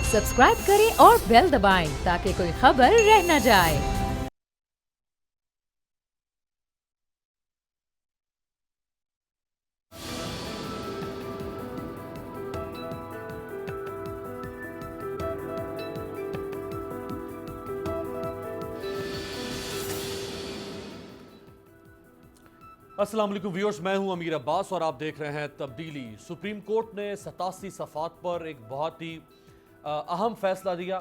Subscribe करें और bell दबाएं ताकि कोई खबर रह न जाए। अस्सलाम वालेकुम व्यूअर्स, मैं हूं अमीर अब्बास और आप देख रहे हैं तब्दीली। सुप्रीम कोर्ट ने 87 सफ़ात पर एक बहुत ही अहम फैसला दिया।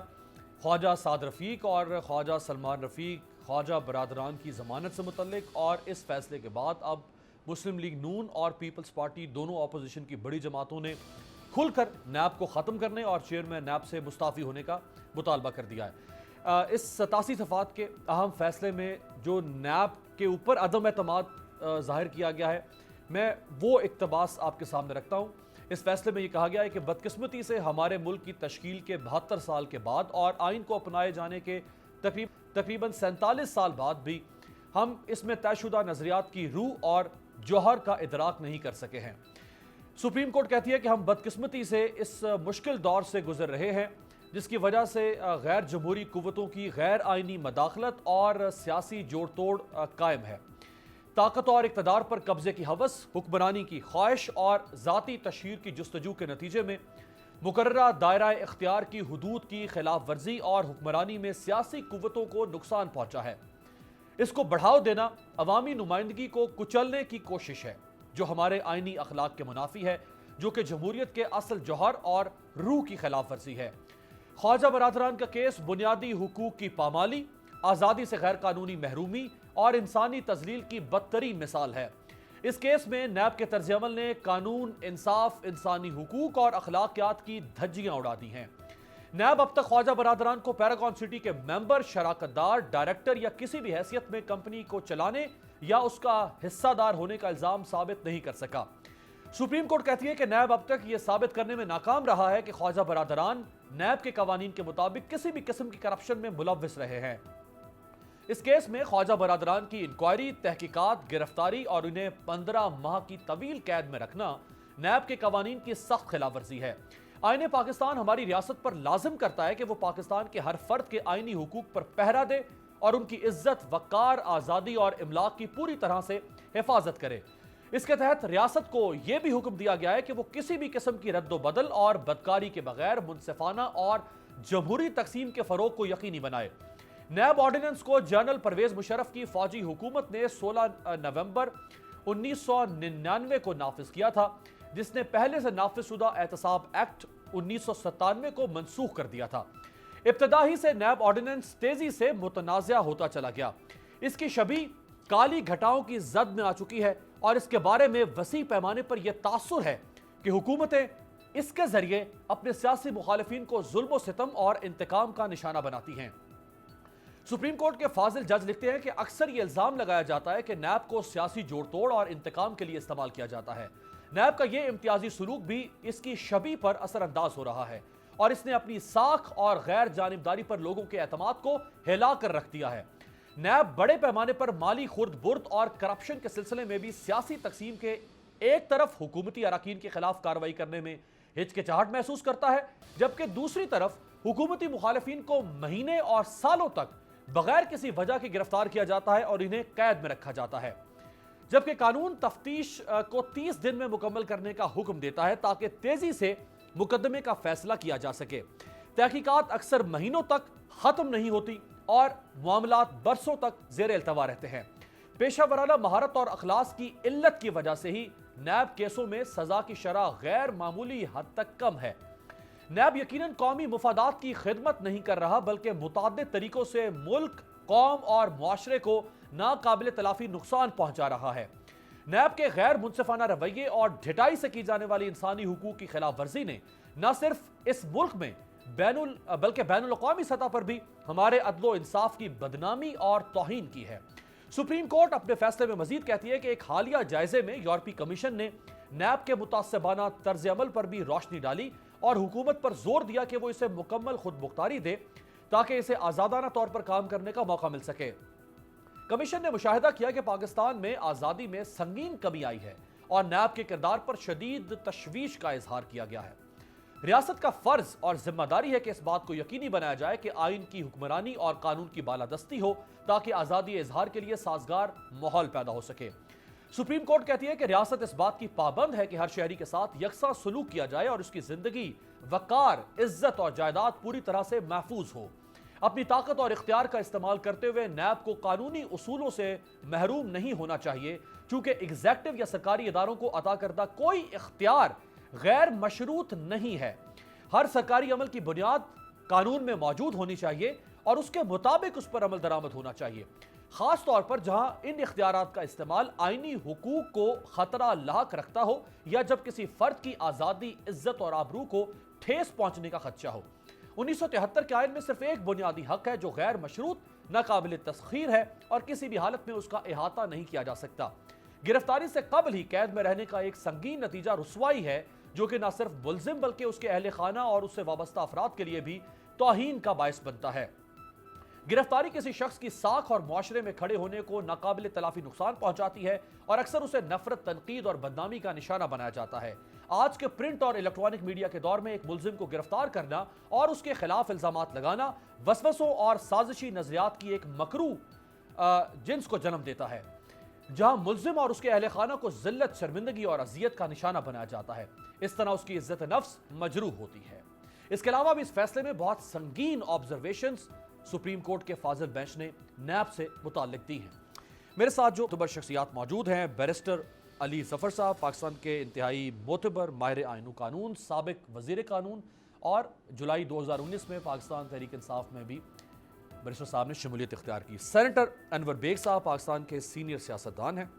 ख्वाजा साद रफ़ीक और ख्वाजा सलमान रफ़ीक ख्वाजा बरादरान की ज़मानत से मुतल्लिक, और इस फैसले के बाद अब मुस्लिम लीग नून और पीपल्स पार्टी दोनों अपोजिशन की बड़ी जमातों ने खुलकर नैब को ख़त्म करने और चेयरमैन नैब से मुस्ताफ़ी होने का मुतालबा कर दिया है। इस 87 सफ़ात के अहम फैसले में जो नैब के ऊपर अदम एतमाद जाहिर किया गया है, मैं वो इक़्तिबास आपके सामने रखता हूँ। इस फैसले में ये कहा गया है कि बदकिस्मती से हमारे मुल्क की तश्कील के 72 साल के बाद और आइन को अपनाए जाने के तकरीबन 47 साल बाद भी हम इसमें तयशुदा नज़रियात की रूह और जौहर का इदराक नहीं कर सके हैं। सुप्रीम कोर्ट कहती है कि हम बदकिस्मती से इस मुश्किल दौर से गुजर रहे हैं जिसकी वजह से गैर जमहूरी कुव्वतों की गैर आइनी मदाखलत और सियासी जोड़ तोड़ कायम है। ताकत और इक़्तिदार पर कब्जे की हवस, हुक्मरानी की ख्वाहिश और ज़ाती तशहीर की जुस्तजू के नतीजे में मुकर्ररा दायरा इख्तियार की हुदूद की खिलाफ वर्जी और हुक्मरानी में सियासी कुव्वतों को नुकसान पहुंचा है। इसको बढ़ावा देना अवामी नुमाइंदगी को कुचलने की कोशिश है जो हमारे आइनी अखलाक के मुनाफी है, जो कि जमहूरियत के असल जौहर और रूह की खिलाफ वर्जी है। ख्वाजा बरादरान का केस बुनियादी हुकूक की पामाली, आज़ादी से गैर कानूनी महरूमी और इंसानी तजलील की बदतरीन मिसाल है। इस केस में नैब के तर्ज अमल ने कानून, इंसाफ, इंसानी हुकूक और अखलाकियात की धज्जियां उड़ा दी हैं। नैब अब तक ख्वाजा बरादरान को पैरागॉन सिटी के मेंबर, शराकतदार, डायरेक्टर या किसी भी हैसियत में कंपनी को चलाने या उसका हिस्सादार होने का इल्जाम साबित नहीं कर सका। सुप्रीम कोर्ट कहती है कि नैब अब तक यह साबित करने में नाकाम रहा है कि ख्वाजा बरादरान नैब के कवानीन के मुताबिक किसी भी किस्म की करप्शन में मुलव्विस रहे हैं। इस केस में ख्वाजा बरादरान की इंक्वायरी, तहकीकात, गिरफ्तारी और उन्हें 15 माह की तवील कैद में रखना नैब के कवानीन की सख्त खिलाफवर्जी है। आईने पाकिस्तान हमारी रियासत पर लाजिम करता है कि वो पाकिस्तान के हर फर्द के आईनी हुकूक पर पहरा दे और उनकी इज्जत, वकार, आज़ादी और इमलाक की पूरी तरह से हिफाजत करे। इसके तहत रियासत को यह भी हुक्म दिया गया है कि वो किसी भी किस्म की रद्दो बदल और बदकारी के बगैर मुनसिफाना और जमहूरी तकसीम के फरोग को यकीनी बनाए। नैब ऑर्डिनेंस को जनरल परवेज मुशर्रफ की फौजी हुकूमत ने 16 नवंबर 1999 को नाफिज किया था, जिसने पहले से नाफिजशुदा एहतसाब एक्ट 1997 को मनसूख कर दिया था। इब्तदा ही से नैब ऑर्डिनेंस तेजी से मुतनाज़ा होता चला गया। इसकी छवि काली घटाओं की जद में आ चुकी है और इसके बारे में वसी पैमाने पर यह तासुर है कि हुकूमतें इसके जरिए अपने सियासी मुखालिफिन को जुल्म सितम और इंतकाम का निशाना बनाती हैं। सुप्रीम कोर्ट के फाजिल जज लिखते हैं कि अक्सर यह इल्जाम लगाया जाता है कि नैब को सियासी जोड़ तोड़ और इंतकाम के लिए इस्तेमाल किया जाता है। नैब का यह इम्तियाजी सलूक भी इसकी छवि पर असरअंदाज हो रहा है और इसने अपनी साख और गैर जानिबदारी पर लोगों के एतमाद को हिला कर रख दिया है। नैब बड़े पैमाने पर माली खुर्द बुर्द और करप्शन के सिलसिले में भी सियासी तकसीम के एक तरफ हुकूमती अरकान के खिलाफ कार्रवाई करने में हिचकिचाहट महसूस करता है, जबकि दूसरी तरफ हुकूमती मुखालिफिन को महीने और सालों तक बगैर किसी वजह के गिरफ्तार किया जाता है और इन्हें कैद में रखा जाता है। जबकि कानून तफ्तीश को 30 दिन में मुकम्मल करने का हुक्म देता है ताकि तेजी से मुकदमे का फैसला किया जा सके। तहकीकात अक्सर महीनों तक खत्म नहीं होती और मामलात बरसों तक जेर इल्तवा रहते हैं। पेशा वराना महारत और अखलास की इल्लत की वजह से ही नैब केसों में सजा की शरह गैर मामूली हद तक कम है। नैब यकीनन कौमी मुफादात की खिदमत नहीं कर रहा, बल्कि मुताद्दिद तरीकों से मुल्क, कौम और मुआशरे को नाकाबिल तलाफी नुकसान पहुंचा रहा है। नैब के गैर मुनसिफाना रवैये और ढिठाई से की जाने वाली इंसानी हुकूक की खिलाफ वर्जी ने न सिर्फ इस मुल्क में बल्कि बैनुल अक़वामी सतह पर भी हमारे अदलो इंसाफ की बदनामी और तौहीन की है। सुप्रीम कोर्ट अपने फैसले में मजीद कहती है कि एक हालिया जायजे में यूरोपीय कमीशन ने नैब के मुतासबाना तर्ज अमल पर भी रोशनी डाली और हुकूमत पर जोर दिया कि वो इसे मुकम्मल खुद मुख्तारी दे ताकि इसे आज़ादाना तौर पर काम करने का मौका मिल सके। कमीशन ने मुशाहिदा किया कि पाकिस्तान में आज़ादी में संगीन कमी आई है और नैब के किरदार पर शदीद तशवीश का इजहार किया गया है। रियासत का फर्ज और जिम्मेदारी है कि इस बात को यकीनी बनाया जाए कि आइन की हुक्मरानी और कानून की बालादस्ती हो, ताकि आज़ादी इजहार के लिए साजगार माहौल पैदा हो सके। सुप्रीम कोर्ट कहती है कि रियासत इस बात की पाबंद है कि हर शहरी के साथ यकसा सलूक किया जाए और उसकी जिंदगी, वकार, इज्जत और जायदाद पूरी तरह से महफूज हो। अपनी ताकत और इख्तियार का इस्तेमाल करते हुए नैब को कानूनी उसूलों से महरूम नहीं होना चाहिए, चूंकि एग्जेक्टिव या सरकारी इदारों को अता करदा कोई इख्तियार गैर मशरूत नहीं है। हर सरकारी अमल की बुनियाद कानून में मौजूद होनी चाहिए और उसके मुताबिक उस पर अमल दरामद होना चाहिए, खास तौर पर जहां इन इख्तियारात का इस्तेमाल आईनी हुकूक को खतरा लाक रखता हो या जब किसी फर्द की आज़ादी, इज्जत और आबरू को ठेस पहुंचने का खदशा हो। 1973 के आइन में सिर्फ एक बुनियादी हक है जो गैर मशरूत, नाकाबिल तस्खीर है और किसी भी हालत में उसका इहाता नहीं किया जा सकता। गिरफ्तारी से कबल ही कैद में रहने का एक संगीन नतीजा रुसवाई है, जो कि न सिर्फ मुल्जिम बल्कि उसके अहले खाना और उससे वाबस्ता अफराद के लिए भी तौहीन का बायस बनता है। गिरफ्तारी किसी शख्स की साख और मुआशरे में खड़े होने को नाकाबिल तलाफी नुकसान पहुंचाती है और अक्सर उसे नफरत, तनकीद और बदनामी का निशाना बनाया जाता है। आज के प्रिंट और इलेक्ट्रॉनिक मीडिया के दौर में एक मुल्जिम को गिरफ्तार करना और उसके खिलाफ इल्जामात लगाना वसवसों और साजिशी नजरियात की एक मकरू जिन्स को जन्म देता है, जहां मुल्जिम और उसके अहले खाना को जिल्लत, शर्मिंदगी और अजियत का निशाना बनाया जाता है। इस तरह उसकी इज्जत नफ्स मजरूह होती है। इसके अलावा भी इस फैसले में बहुत संगीन ऑब्जर्वेशंस सुप्रीम कोर्ट के फाजिल बेंच ने नैब से मुताल्लिक दी हैं। मेरे साथ जो मुतबर शख्सियात मौजूद हैं, बैरिस्टर अली जफर साहब, पाकिस्तान के इंतहाई मोतबर माहिर आइनू कानून, साबिक वजीर कानून और जुलाई 2019 में पाकिस्तान तहरीक इंसाफ में भी बैरिस्टर साहब ने शमूलियत इख्तियार की। सेनेटर अनवर बेग साहब पाकिस्तान के सीनियर सियासतदान हैं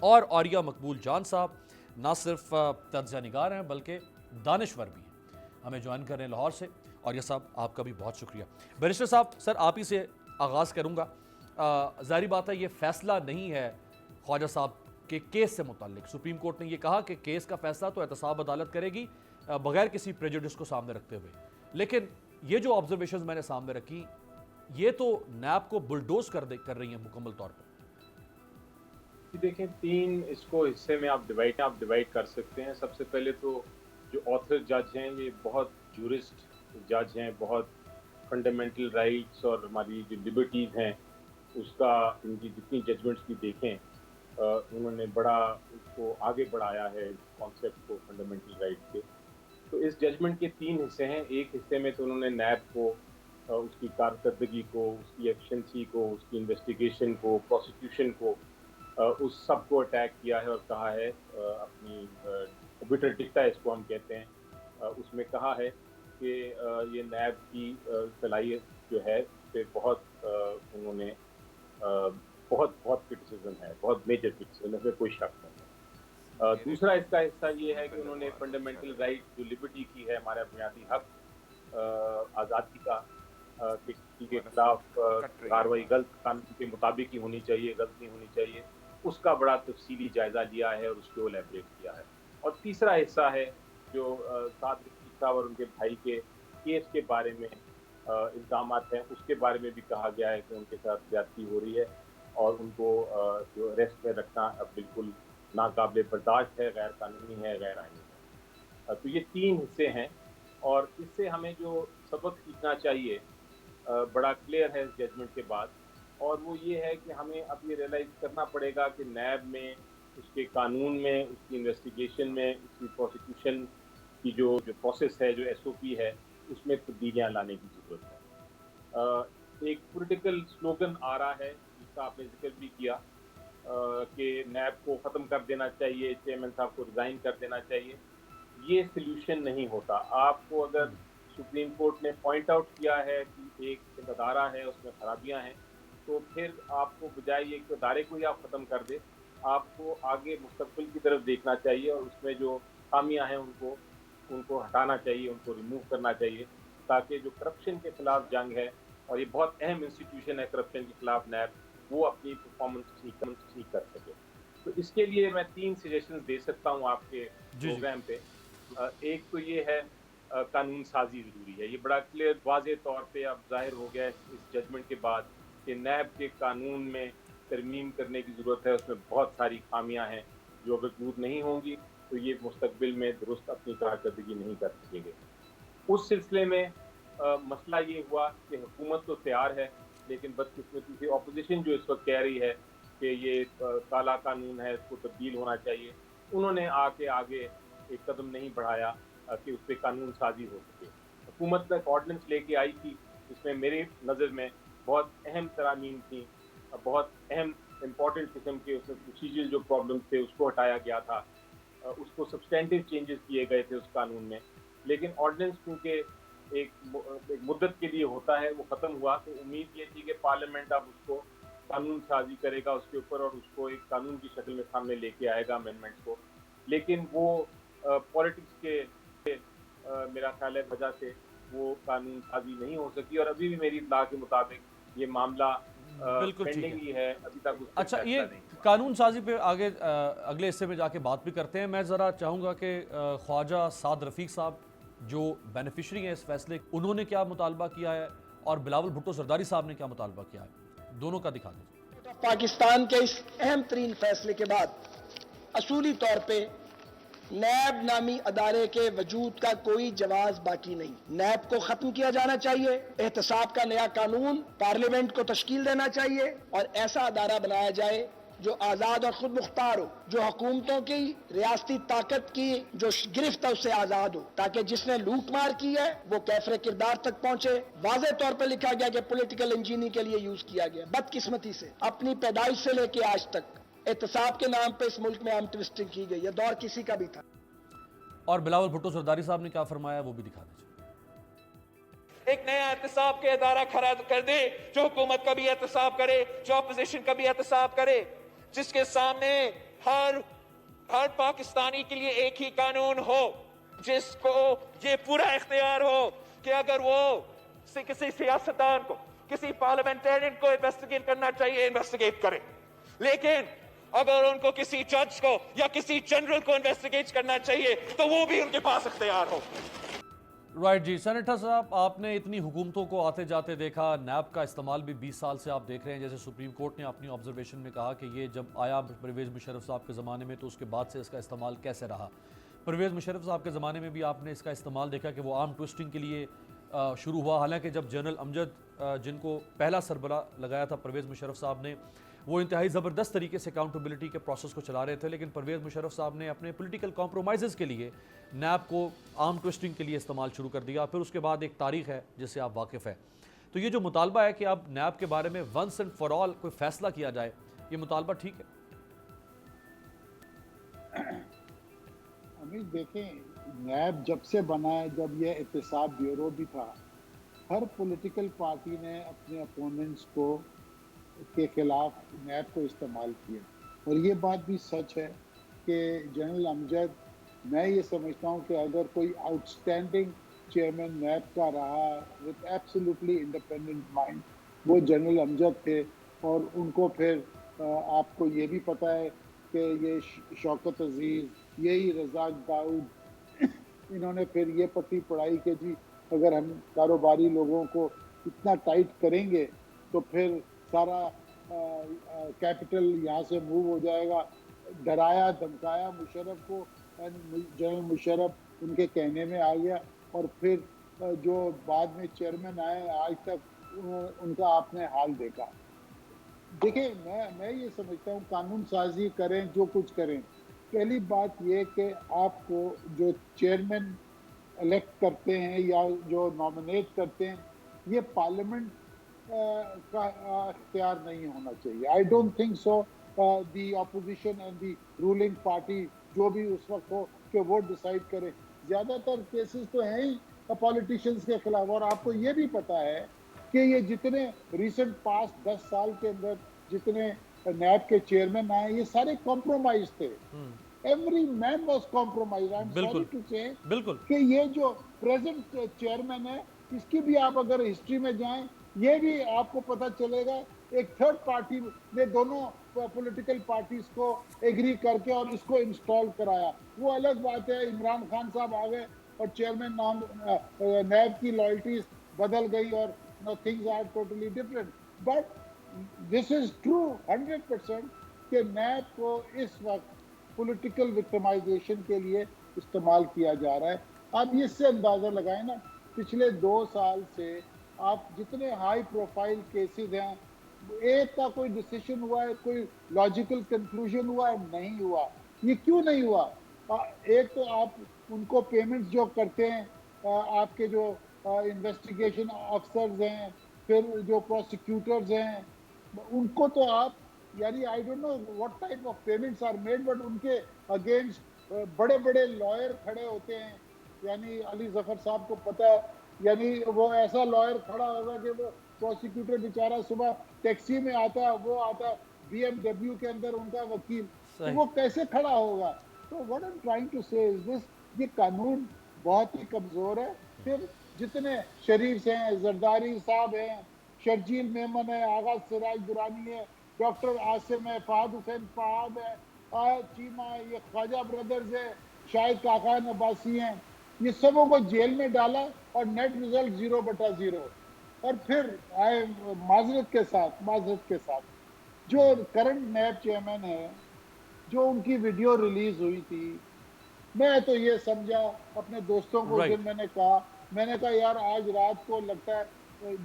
और आरिया मकबूल जान साहब ना सिर्फ तज्ज़िया निगार हैं बल्कि दानिश्वर भी हैं, हमें ज्वाइन कर रहे हैं लाहौर से। और यह साहब आपका भी बहुत शुक्रिया। बैरिस्टर साहब, सर आप ही से आगाज़ करूँगा। ज़ाहिर बात है ये फैसला नहीं है ख्वाजा साहब के केस से मुताल्लिक। सुप्रीम कोर्ट ने यह कहा कि केस का फैसला तो एहतसाब अदालत करेगी बगैर किसी प्रेजुडिस को सामने रखते हुए, लेकिन ये जो ऑब्जर्वेशंस मैंने सामने रखी ये तो नैब को बुलडोज कर रही हैं मुकम्मल तौर पर। देखें, तीन इसको हिस्से में आप डिवाइड कर सकते हैं। सबसे पहले तो जो ऑथर जज हैं ये बहुत जूरिस्ट जज हैं, बहुत फंडामेंटल राइट्स और हमारी जो लिबर्टीज़ हैं उसका इनकी जितनी जजमेंट्स भी देखें उन्होंने बड़ा उसको आगे बढ़ाया है कॉन्सेप्ट को फंडामेंटल राइट्स के। तो इस जजमेंट के तीन हिस्से हैं। एक हिस्से में तो उन्होंने नैब को उसकी कारकर्दगी को, उसकी एफिशिएंसी को, उसकी इन्वेस्टिगेशन को, प्रोसिक्यूशन को, उस सब को अटैक किया है और कहा है अपनी ओबिटर डिक्टा इसको हम कहते हैं, उसमें कहा है कि ये नैब की सलाहियत जो है पे बहुत उन्होंने बहुत क्रिटिसिज्म है, बहुत मेजर क्रिटिसिज्म है, कोई शक नहीं है। दूसरा इसका हिस्सा ये है कि उन्होंने फंडामेंटल राइट जो लिबर्टी की है, हमारा बुनियादी हक आज़ादी का के खिलाफ कार्रवाई गलत कानून के मुताबिक ही होनी चाहिए, गलत नहीं होनी चाहिए, उसका बड़ा तफसीली जायजा लिया है और उसको एलैबोरेट किया है। और तीसरा हिस्सा है जो साद रफीक साहब और उनके भाई के केस के बारे में इल्ज़ामात हैं, उसके बारे में भी कहा गया है कि उनके साथ ज्यादती हो रही है और उनको जो अरेस्ट में रखना अब बिल्कुल नाकाबिल बर्दाश्त है, गैर कानूनी है, गैर आईनी है। तो ये तीन हिस्से हैं और इससे हमें जो सबक सीखना चाहिए बड़ा क्लियर है इस जजमेंट के बाद, और वो ये है कि हमें अब ये रियलाइज़ करना पड़ेगा कि नैब में, उसके कानून में, उसकी इन्वेस्टिगेशन में, उसकी प्रोसिक्यूशन की जो प्रोसेस है, जो SOP है, उसमें तब्दीलियाँ लाने की ज़रूरत है। एक पॉलिटिकल स्लोगन आ रहा है जिसका आपने जिक्र भी किया कि नैब को ख़त्म कर देना चाहिए, चेयरमैन साहब को रिज़ाइन कर देना चाहिए। ये सल्यूशन नहीं होता। आपको अगर सुप्रीम कोर्ट ने पॉइंट आउट किया है कि एक अदारा है उसमें खराबियां हैं, तो फिर आपको बजाय ये कि अदारे को ही आप ख़त्म कर दे, आपको आगे मुस्तकबिल की तरफ देखना चाहिए और उसमें जो खामियां हैं उनको हटाना चाहिए, उनको रिमूव करना चाहिए, ताकि जो करप्शन के खिलाफ जंग है, और ये बहुत अहम इंस्टीट्यूशन है करप्शन के खिलाफ नैब, वो अपनी परफॉर्मेंस ठीक कर सके। तो इसके लिए मैं 3 सजेशन दे सकता हूँ आपके प्रोग्राम पे। एक तो ये है कानून साजी ज़रूरी है। ये बड़ा क्लियर वाज़े तौर पे अब जाहिर हो गया है इस जजमेंट के बाद कि नैब के कानून में तरमीम करने की ज़रूरत है। उसमें बहुत सारी खामियां हैं जो अगर दूर नहीं होंगी तो ये मुस्तकबिल में दुरुस्त अपनी कारकर्दगी नहीं कर सकेंगे। उस सिलसिले में मसला ये हुआ कि हुकूमत तो तैयार है, लेकिन बदकिस्मती से ऑपोजिशन जो इस वक्त कह रही है कि ये काला कानून है, इसको तब्दील होना चाहिए, उन्होंने आके आगे एक कदम नहीं बढ़ाया कि उस पर कानून साजी हो सके। हुकूमत ने एक ऑर्डिनेंस लेके आई थी, जिसमें मेरी नज़र में बहुत अहम तरामीम थी, बहुत अहम इम्पॉर्टेंट किस्म के उसमें प्रोसीजरल जो प्रॉब्लम थे उसको हटाया गया था, उसको सब्सटेंटिव चेंजेस किए गए थे उस कानून में। लेकिन ऑर्डिनेंस क्योंकि एक मुद्दत के लिए होता है, वो ख़त्म हुआ, तो उम्मीद ये थी कि पार्लियामेंट अब उसको कानून साजी करेगा उसके ऊपर और उसको एक कानून की शक्ल में सामने लेके आएगा अमेंडमेंट्स को। लेकिन वो पॉलिटिक्स के मेरा ख्याल है वजह से वो कानून साजी नहीं हो सकी, और अभी भी मेरी इत्तला के मुताबिक ये मामला बिल्कुल ठीक पेंडिंग है। ही है, अभी तक उस पर अच्छा, फैसला ये नहीं हुआ। कानून साजी पे आगे अगले हिस्से में जाके बात भी करते हैं। मैं ज़रा चाहूँगा कि ख्वाजा साद रफ़ीक साहब जो बेनिफिशरी हैं इस फैसले, उन्होंने क्या मुतालबा किया है और बिलावल भुट्टो सरदारी साहब ने क्या मुतालबा किया है, दोनों का दिखा दीजिए। पाकिस्तान के इस अहम तरीन फैसले के बाद असूली तौर पे नैब नामी अदारे के वजूद का कोई जवाज बाकी नहीं। नैब को खत्म किया जाना चाहिए, एहतसाब का नया कानून पार्लियामेंट को तश्कील देना चाहिए और ऐसा अदारा बनाया जाए जो आज़ाद और खुद मुख्तार हो, जो हुकूमतों की रियासती ताकत की जो गिरफ्त है उससे आज़ाद हो, ताकि जिसने लूट मार की है वो कैफरे किरदार तक पहुंचे। वाज़े तौर पर लिखा गया कि पॉलिटिकल इंजीनियरिंग के लिए यूज किया गया। बदकिस्मती से अपनी पैदाइश से लेके आज तक एहतसाब के नाम पे इस मुल्क में आम ट्विस्टिंग की गई। यह दौर किसी का भी था। और बिलावल भुट्टो सरदारी साहब ने क्या फरमाया वो भी दिखा दीजिए। एक नया एहतसाब के अदारा खड़ा कर दे, जो हुकूमत का भी एहतसाब करे, जो अपोजिशन का भी एहतसाब करे, जिसके सामने हर पाकिस्तानी के लिए एक ही कानून हो, जिसको ये पूरा इख्तियार हो कि अगर वो किसी सियासतदान को, किसी पार्लियामेंटेरियन को इन्वेस्टिगेट करना चाहिए, इन्वेस्टिगेट करे, लेकिन अगर उनको किसी जज को या किसी जनरल को इन्वेस्टिगेट करना चाहिए तो वो भी उनके पास इख्तियार हो। राइट जी, सेनेटर साहब, आपने इतनी हुकूमतों को आते जाते देखा, नैब का इस्तेमाल भी 20 साल से आप देख रहे हैं। जैसे सुप्रीम कोर्ट ने अपनी ऑब्जर्वेशन में कहा कि ये जब आया परवेज़ मुशर्रफ साहब के ज़माने में, तो उसके बाद से इसका इस्तेमाल कैसे रहा। परवेज़ मुशर्रफ साहब के ज़माने में भी आपने इसका इस्तेमाल देखा कि वो आर्म ट्विस्टिंग के लिए शुरू हुआ। हालांकि जब जनरल अमजद जिनको पहला सरबरा लगाया था परवेज़ मुशर्रफ साहब ने, वो इंतहाई ज़बरदस्त तरीके से अकाउंटेबिलिटी के प्रोसेस को चला रहे थे, लेकिन परवेज़ मुशर्रफ साहब ने अपने पॉलिटिकल कॉम्प्रोमाइज़ के लिए नैब को आर्म ट्विस्टिंग के लिए इस्तेमाल शुरू कर दिया। फिर उसके बाद एक तारीख है जिससे आप वाकिफ़ है। तो ये जो मुतालबा है कि अब नैब के बारे में वंस एंड फॉर ऑल कोई फैसला किया जाए, ये मुतालबा ठीक है? अमीर देखें, नैब जब से बना है, जब यह एहतसाब ब्यूरो भी था, हर पॉलिटिकल पार्टी ने अपने अपोनेंट्स को के खिलाफ नैब को इस्तेमाल किया। और ये बात भी सच है कि जनरल अमजद, मैं ये समझता हूँ कि अगर कोई आउटस्टैंडिंग चेयरमैन नैब का रहा विद एब्सोल्युटली इंडिपेंडेंट माइंड, वो जनरल अमजद थे। और उनको फिर आपको ये भी पता है कि ये शौकत अजीज़, यही रज़ाक दाऊद, इन्होंने फिर ये पट्टी पढ़ाई कि जी अगर हम कारोबारी लोगों को इतना टाइट करेंगे तो फिर सारा कैपिटल यहाँ से मूव हो जाएगा। डराया धमकाया मुशर्रफ को, जनरल मुशर्रफ उनके कहने में आ गया। और फिर जो बाद में चेयरमैन आए, आज तक उनका आपने हाल देखा। देखिए, मैं ये समझता हूँ कानून साजी करें, जो कुछ करें, पहली बात ये कि आपको जो चेयरमैन इलेक्ट करते हैं या जो नॉमिनेट करते हैं, ये पार्लियामेंट का इख्तियार नहीं होना चाहिए। आई don't think so the opposition and the ruling party जो भी उस वक्त हो कि वो डिसाइड करे। ज़्यादातर केसेस तो हैं ही पॉलिटिशियंस के खिलाफ। और आपको ये भी पता है कि ये जितने रिसेंट पास्ट 10 साल के अंदर जितने नैब के चेयरमैन आए, ये सारे कॉम्प्रोमाइज थे। Every man was compromise. I am sorry to say कि ये जो प्रेजेंट चेयरमैन है, इसकी भी आप अगर हिस्ट्री में जाएं, ये भी आपको पता चलेगा एक थर्ड पार्टी ने दोनों पॉलिटिकल पार्टीज को एग्री करके और इसको इंस्टॉल कराया। वो अलग बात है, इमरान खान साहब आ गए और चेयरमैन नैब की लॉयल्टीज बदल गई और things are totally different. But this is true 100% कि नैब को इस वक्त पॉलिटिकल विक्टिमाइजेशन के लिए इस्तेमाल किया जा रहा है। आप इससे अंदाजा लगाएं ना पिछले 2 साल से आप जितने हाई प्रोफाइल केसेस हैं, एक का कोई डिसीजन हुआ है, कोई लॉजिकल कंक्लूजन हुआ है? नहीं हुआ। ये क्यों नहीं हुआ? एक तो आप उनको पेमेंट्स जो करते हैं, आपके जो इन्वेस्टिगेशन ऑफिसर्स हैं, फिर जो प्रोसिक्यूटर्स हैं, उनको तो आप, यानी I don't know what type of payments are made, but उनके अगेंस्ट बड़े बड़े लॉयर खड़े होते हैं। यानी अली जफर साहब को पता है, यानी वो ऐसा लॉयर खड़ा होगा कि वो प्रोसिक्यूटर बेचारा सुबह टैक्सी में आता है, वो आता BMW के अंदर उनका वकील, तो वो कैसे खड़ा होगा? तो what I am trying to say is this, ये कानून बहुत ही कमजोर है। फिर जितने शरीफ हैं, जरदारी साहब हैं, शर्जील मेमन है, आगा सिराज दुरानी है, डॉक्टर आसिम है, फहद हुसैन फहद है, चीमा है, ये ख्वाजा ब्रदर्स है, शाहिद काका नबासी हैं, ये सबों को जेल में डाला और नेट रिजल्ट 0/0। और फिर आए माजरत के साथ जो करंट नैब चेयरमैन है, जो उनकी वीडियो रिलीज हुई थी, मैं तो ये समझा, अपने दोस्तों को Right. दिन मैंने कहा यार आज रात को लगता है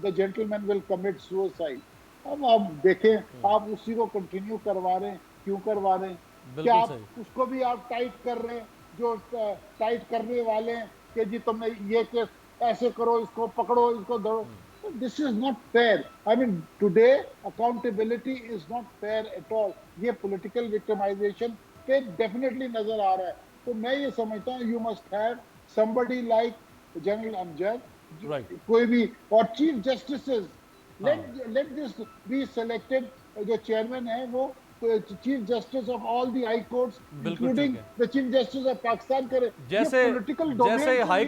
the gentleman will commit suicide. अब आप देखें, आप उसी को कंटिन्यू करवा रहे हैं, क्यों करवा रहे हैं? क्या आप उसको भी आप टाइट कर रहे हैं, जो टाइट करने वाले हैं कि जी तुमने ये केस ऐसे करो, इसको पकड़ो, इसको धरो। This is not fair. I mean today accountability is not fair at all. ये पॉलिटिकल विक्टिमाइजेशन पे डेफिनेटली नजर आ रहा है। तो मैं ये समझता हूँ you must have somebody like general Amjad, कोई भी, और chief justices, let this be selected, जो चेयरमैन है वो chief justice of all the high courts including the chief justice of Pakistan करे। जैसे हाई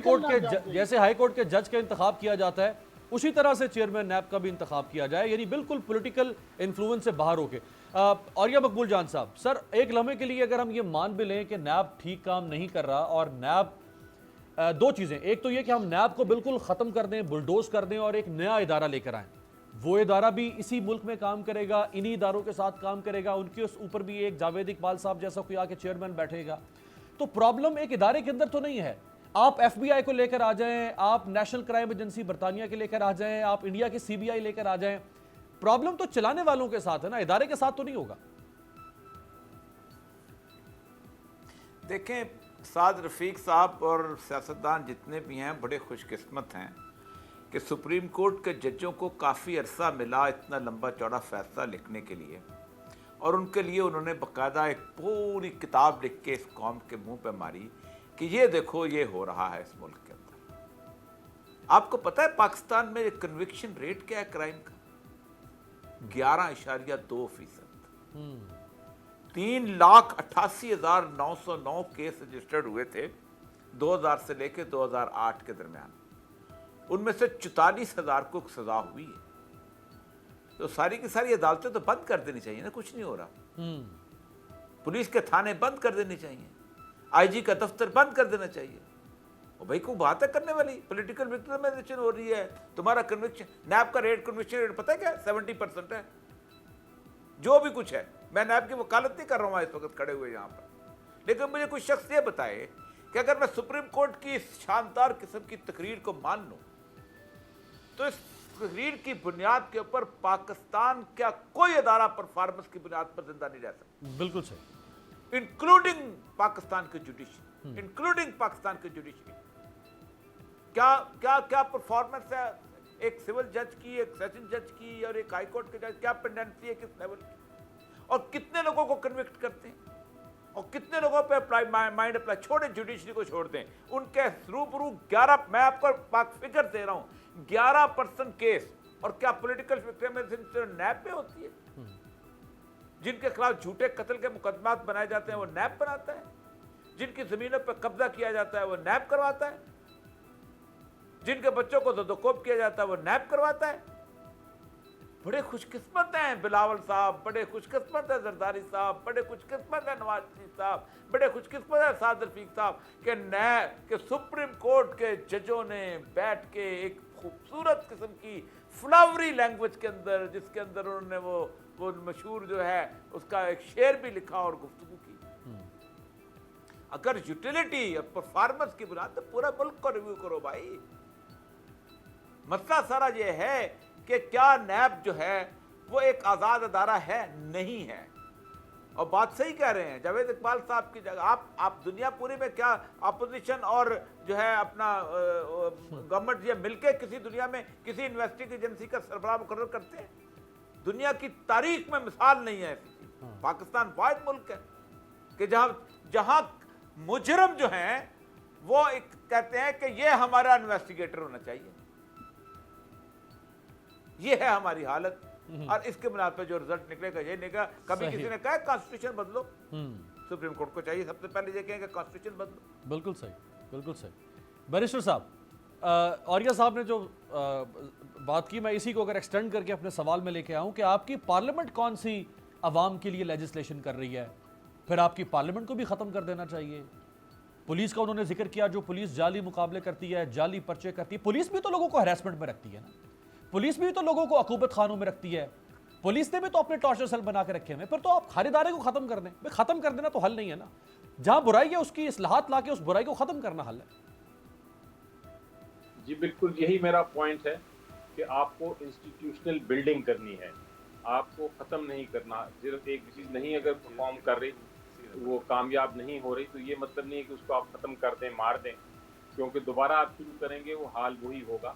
कोर्ट के जज का इंतखाब किया जाता है, उसी तरह से चेयरमैन नैब का भी इंतखाब किया जाए, यानी बिल्कुल पॉलिटिकल इन्फ्लुएंस से बाहर होके। और या मकबूल जान साहब, सर एक लम्हे के लिए अगर हम ये मान भी लें कि नैब ठीक काम नहीं कर रहा, और नैब दो चीज़ें, एक तो ये कि हम नैब को बिल्कुल ख़त्म कर दें, बुलडोज कर दें और एक नया इदारा लेकर आएँ, वो इदारा भी इसी मुल्क में काम करेगा, इन्हीं इदारों के साथ काम करेगा, उनके ऊपर भी एक जावेद इकबाल साहब जैसा कोई आके चेयरमैन बैठेगा। तो प्रॉब्लम एक इदारे के अंदर तो नहीं है, आप FBI को लेकर आ जाएं, आप नेशनल क्राइम एजेंसी बरतानिया के लेकर आ जाएं, आप इंडिया की CBI लेकर आ जाएं, प्रॉब्लम तो चलाने वालों के साथ है ना, इदारे के साथ तो नहीं होगा। देखें, साद रफीक साहब और सियासतदान जितने भी हैं बड़े खुशकिस्मत हैं कि सुप्रीम कोर्ट के जजों को काफ़ी अरसा मिला इतना लंबा चौड़ा फैसला लिखने के लिए, और उनके लिए उन्होंने बाकायदा एक पूरी किताब लिख के इस कौम के मुंह पे मारी कि ये देखो ये हो रहा है इस मुल्क के अंदर। आपको पता है पाकिस्तान में कन्विक्शन रेट क्या है क्राइम का? 11.2%। 3,88,909 केस रजिस्टर्ड हुए थे 2000 से लेकर 2008 के दरमियान, उनमें से 44,000 को सजा हुई है। तो सारी की सारी अदालतें तो बंद कर देनी चाहिए ना, कुछ नहीं हो रहा। पुलिस के थाने बंद कर देने चाहिए, IG का दफ्तर बंद कर देना चाहिए। और भाई कोई बात है करने वाली, पॉलिटिकल विक्टिमाइजेशन हो रही है। तुम्हारा कन्विक्शन, नैब का रेट, कन्विक्शन रेट पता है क्या? 70% है। जो भी कुछ है, मैं नैब की वकालत नहीं कर रहा हूँ इस वक्त खड़े हुए यहाँ पर, लेकिन मुझे कोई शख्स ये बताए कि अगर मैं सुप्रीम कोर्ट की इस शानदार किस्म की तकरीर को मान लूँ, तो इस तकरीर की बुनियाद के ऊपर पाकिस्तान क्या कोई अदारा परफॉर्मेंस की बुनियाद पर जिंदा नहीं रह सकता? बिल्कुल सही। इंक्लूडिंग पाकिस्तान के जुडिशरी, इंक्लूडिंग पाकिस्तान के जुडिशरी। क्या क्या क्या परफॉर्मेंस है एक सिविल जज की, एक सेशन जज की और एक हाई कोर्ट के जज? क्या पेंडेंसी है किस लेवल की? और कितने लोगों को कन्विक्ट करते हैं और कितने लोगों पे माइंड अप्लाई? छोड़े जुडिशरी को, छोड़ दें, उनके रूबरू 11, मैं आपको फिगर दे रहा हूं, 11% केस। और क्या पॉलिटिकल विक्टिमाइजेशन नैब पे होती है? जिनके खिलाफ झूठे कत्ल के मुकदमात बनाए जाते हैं वो नैब बनाता है, जिनकी जमीनों पर कब्जा किया जाता है वो नैब करवाता है, जिनके बच्चों को दस्तकोप किया जाता है वो नैब करवाता है। बड़े खुशकिस्मत हैं बिलावल साहब, बड़े खुशकिस्मत है जरदारी साहब, बड़े खुशकिस्मत है नवाज शरीफ साहब, बड़े खुशकिस्मत है साद रफीक साहब के सुप्रीम कोर्ट के जजों ने बैठ के एक खूबसूरत किस्म की फ्लावरी लैंग्वेज के अंदर, जिसके अंदर उन्होंने वो मशहूर जो है उसका एक शेर भी लिखा और गुफ्तगू की। अगर यूटिलिटी और परफॉर्मेंस की बुनियाद तो पूरा मुल्क को रिव्यू करो भाई। मसला सारा ये है कि क्या नैब जो है वो एक आज़ाद अदारा है, नहीं है। और बात सही कह रहे हैं जावेद इकबाल साहब की जगह आप दुनिया पूरी में क्या अपोजिशन और जो है अपना गवर्नमेंट ये मिलके किसी दुनिया में किसी इन्वेस्टिगेशन एजेंसी का सरबराह मुकर्रर करते हैं? दुनिया की तारीख में मिसाल नहीं है ऐसी चीज। पाकिस्तान वाहिद मुल्क है कि जहां मुजरम जो हैं वो एक कहते हैं कि ये हमारा इन्वेस्टिगेटर होना चाहिए। ये है हमारी हालत, और इसके बुनियाद पर जो रिजल्ट निकलेगा ये निकलेगा। कभी किसी ने कहा कॉन्स्टिट्यूशन बदलो, सुप्रीम कोर्ट को चाहिए सबसे पहले ये कहेंगे कॉन्स्टिट्यूशन बदलो। बिल्कुल सही, बिल्कुल सही। बैरिस्टर साहब, औरिया साहब ने जो बात की, मैं इसी को अगर एक्सटेंड करके अपने सवाल में लेके आऊं कि आपकी पार्लियामेंट कौन सी अवाम के लिए लेजिस्लेशन कर रही है, फिर आपकी पार्लियामेंट को भी ख़त्म कर देना चाहिए। पुलिस का उन्होंने जिक्र किया, जो पुलिस जाली मुकाबले करती है, जाली पर्चे करती है। पुलिस भी तो लोगों को हरासमेंट में रखती है ना, पुलिस भी तो लोगों को अकूबत खानों में रखती है, पुलिस ने भी तो अपने टॉर्चर सेल बना के रखे हैं। फिर तो आप हर इदारे को खत्म कर दें। खत्म कर देना तो हल नहीं है ना, जहां बुराई है उसकी इस्लाहात लाके उस बुराई को खत्म करना हल है। जी बिल्कुल, यही मेरा पॉइंट है कि आपको इंस्टीट्यूशनल बिल्डिंग करनी है, आपको ख़त्म नहीं करना। सिर्फ एक चीज़ नहीं अगर परफॉर्म कर रही, वो कामयाब नहीं हो रही, तो ये मतलब नहीं है कि उसको आप ख़त्म कर दें, मार दें, क्योंकि दोबारा आप शुरू करेंगे वो हाल वही होगा।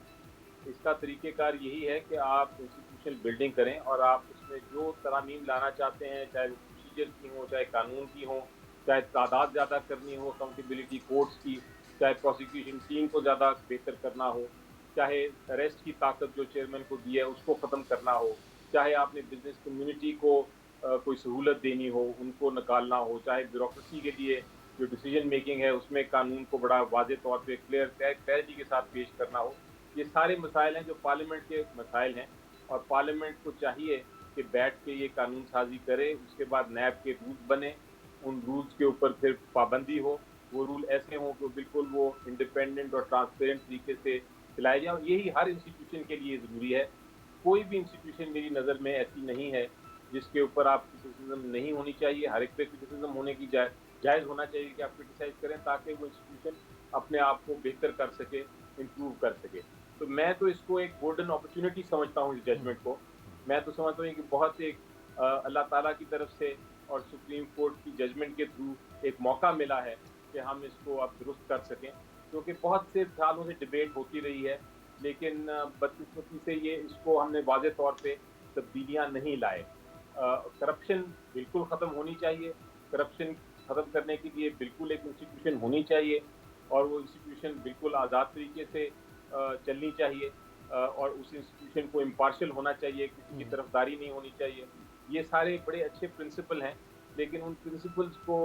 इसका तरीक़ेकार यही है कि आप इंस्टीट्यूशनल बिल्डिंग करें और आप उसमें जो तरामीम लाना चाहते हैं, चाहे वो प्रोसीजर की हो, चाहे कानून की हो, चाहे तादाद ज़्यादा करनी हो अकाउंटेबिलिटी कोर्ट्स की, चाहे प्रोसिक्यूशन टीम को ज़्यादा बेहतर करना हो, चाहे अरेस्ट की ताकत जो चेयरमैन को दी है उसको ख़त्म करना हो, चाहे आपने बिजनेस कम्युनिटी को कोई सहूलत देनी हो, उनको निकालना हो, चाहे ब्यूरोक्रेसी के लिए जो डिसीजन मेकिंग है उसमें कानून को बड़ा वाज़े तौर पे क्लैरिटी के साथ पेश करना हो, ये सारे मसाइल हैं जो पार्लियामेंट के मसाइल हैं। और पार्लियामेंट को चाहिए कि बैठ के ये कानून साजी करे, उसके बाद नैब के रूल्स बने, उन रूल्स के ऊपर फिर पाबंदी हो, वो रूल ऐसे हों कि बिल्कुल वो इंडिपेंडेंट और ट्रांसपेरेंट तरीके से चलाए जाए। और यही हर इंस्टीट्यूशन के लिए ज़रूरी है। कोई भी इंस्टीट्यूशन मेरी नज़र में ऐसी नहीं है जिसके ऊपर आप क्रिटिसिज्म नहीं होनी चाहिए। हर एक पे क्रिटिसिज्म होने की जायज़ होना चाहिए कि आप क्रिटिसाइज करें, ताकि वो इंस्टीट्यूशन अपने आप को बेहतर कर सके, इम्प्रूव कर सके। तो मैं तो इसको एक गोल्डन अपॉर्चुनिटी समझता हूँ इस जजमेंट को। मैं तो समझता हूँ कि बहुत एक अल्लाह ताला की तरफ से और सुप्रीम कोर्ट की जजमेंट के थ्रू एक मौका मिला है कि हम इसको अब दुरुस्त कर सकें, क्योंकि बहुत से सालों से डिबेट होती रही है, लेकिन बदकिस्मती से ये इसको हमने वाज़े तौर पे तब्दीलियाँ नहीं लाए। करप्शन बिल्कुल ख़त्म होनी चाहिए। करप्शन ख़त्म करने के लिए बिल्कुल एक इंस्टीट्यूशन होनी चाहिए, और वो इंस्टीट्यूशन बिल्कुल आज़ाद तरीके से चलनी चाहिए, और उस इंस्टीट्यूशन को इम्पार्शियल होना चाहिए, किसी की तरफदारी नहीं होनी चाहिए। ये सारे बड़े अच्छे प्रिंसिपल हैं, लेकिन उन प्रिंसिपल्स को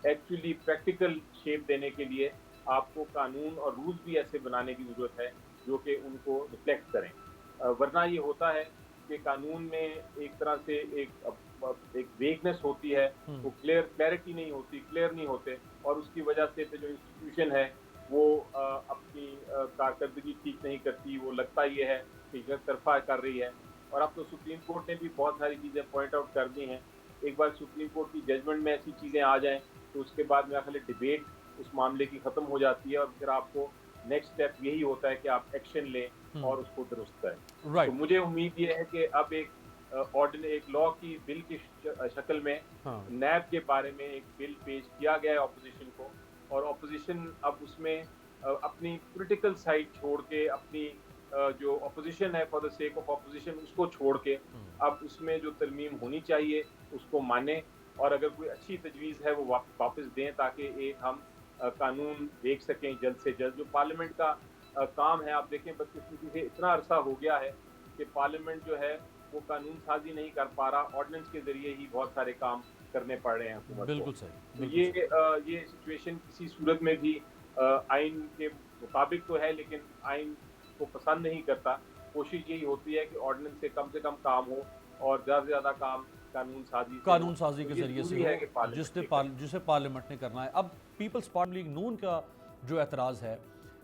एक्चुअली प्रैक्टिकल शेप देने के लिए आपको कानून और रूल्स भी ऐसे बनाने की ज़रूरत है जो कि उनको रिफ्लेक्ट करें। वरना ये होता है कि कानून में एक तरह से एक वेगनेस होती है, वो क्लैरिटी नहीं होती, क्लियर नहीं होते, और उसकी वजह से जो इंस्टीट्यूशन है वो अपनी कारकर्दगी ठीक नहीं करती। वो लगता ये है कि एक तरफा कर रही है। और अब तो सुप्रीम कोर्ट ने भी बहुत सारी चीज़ें पॉइंट आउट कर दी हैं। एक बार सुप्रीम कोर्ट की जजमेंट में ऐसी चीज़ें आ जाएं तो उसके बाद मेरा ख्याल डिबेट उस मामले की ख़त्म हो जाती है, और फिर आपको नेक्स्ट स्टेप यही होता है कि आप एक्शन लें और उसको दुरुस्त करें। तो मुझे उम्मीद ये है कि अब एक लॉ की बिल की शक्ल में नैब के बारे में एक बिल पेश किया गया है ऑपोजिशन को, और ऑपोजिशन अब उसमें अपनी पॉलिटिकल साइड छोड़ के, अपनी जो ऑपोजिशन है for the sake of opposition, उसको छोड़ के अब उसमें जो तरमीम होनी चाहिए उसको माने, और अगर कोई अच्छी तजवीज़ है वो वापस दें, ताकि एक हम कानून देख सकें जल्द से जल्द। जो पार्लियामेंट का काम है, आप देखें बदकिस्मती से इतना अरसा हो गया है कि पार्लियामेंट जो है वो कानून साजी नहीं कर पा रहा, ऑर्डिनेंस के ज़रिए ही बहुत सारे काम करने पड़ रहे हैं हुकूमत को। बिल्कुल सही। तो ये सिचुएशन किसी सूरत में भी आइन के मुताबिक तो है, लेकिन आइन को पसंद नहीं करता। कोशिश यही होती है कि ऑर्डिनेंस से कम काम हो और ज़्यादा से ज़्यादा काम कानून साजी के जरिए से हो, जिसे पार्लियामेंट ने करना है। अब पीपल्स पार्टी लीग नून का जो एतराज़ है,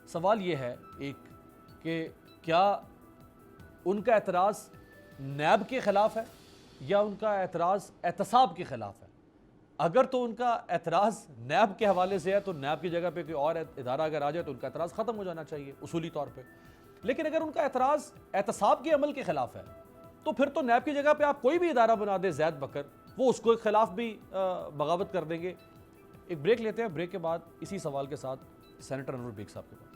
सवाल ये है एक कि क्या उनका एतराज़ नैब के ख़िलाफ़ है या उनका एतराज़ एहतसाब के ख़िलाफ़ है। अगर तो उनका एतराज़ नैब के हवाले से है तो नैब की जगह पे कोई और इदारा अगर आ जाए तो उनका एतराज़ ख़त्म हो जाना चाहिए उसूली तौर पे। लेकिन अगर उनका एतराज़ एहतसाब के अमल के खिलाफ है तो फिर तो नैब की जगह पे आप कोई भी इदारा बना दे जैद बकर, वो उसको के खिलाफ भी बगावत कर देंगे। एक ब्रेक लेते हैं, ब्रेक के बाद इसी सवाल के साथ सेनेटर अनवर बेग साहब के पास।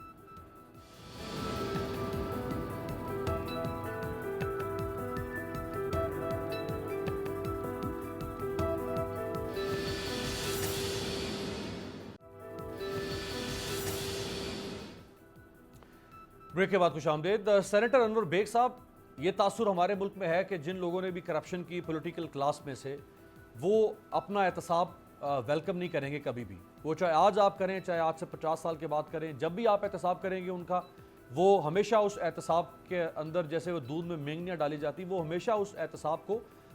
ब्रेक के बाद खुश आमदेद। सेनेटर अनवर बेग साहब, ये तासुर हमारे मुल्क में है कि जिन लोगों ने भी करप्शन की पॉलिटिकल क्लास में से, वो अपना एहतसाब वेलकम नहीं करेंगे कभी भी। वो चाहे आज आप करें, चाहे आज से 50 साल के बाद करें, जब भी आप एहतसाब करेंगे उनका, वो हमेशा उस एहतसाब के अंदर जैसे वो दूध में मेंगनियाँ डाली जाती, वो हमेशा उस एहतसाब को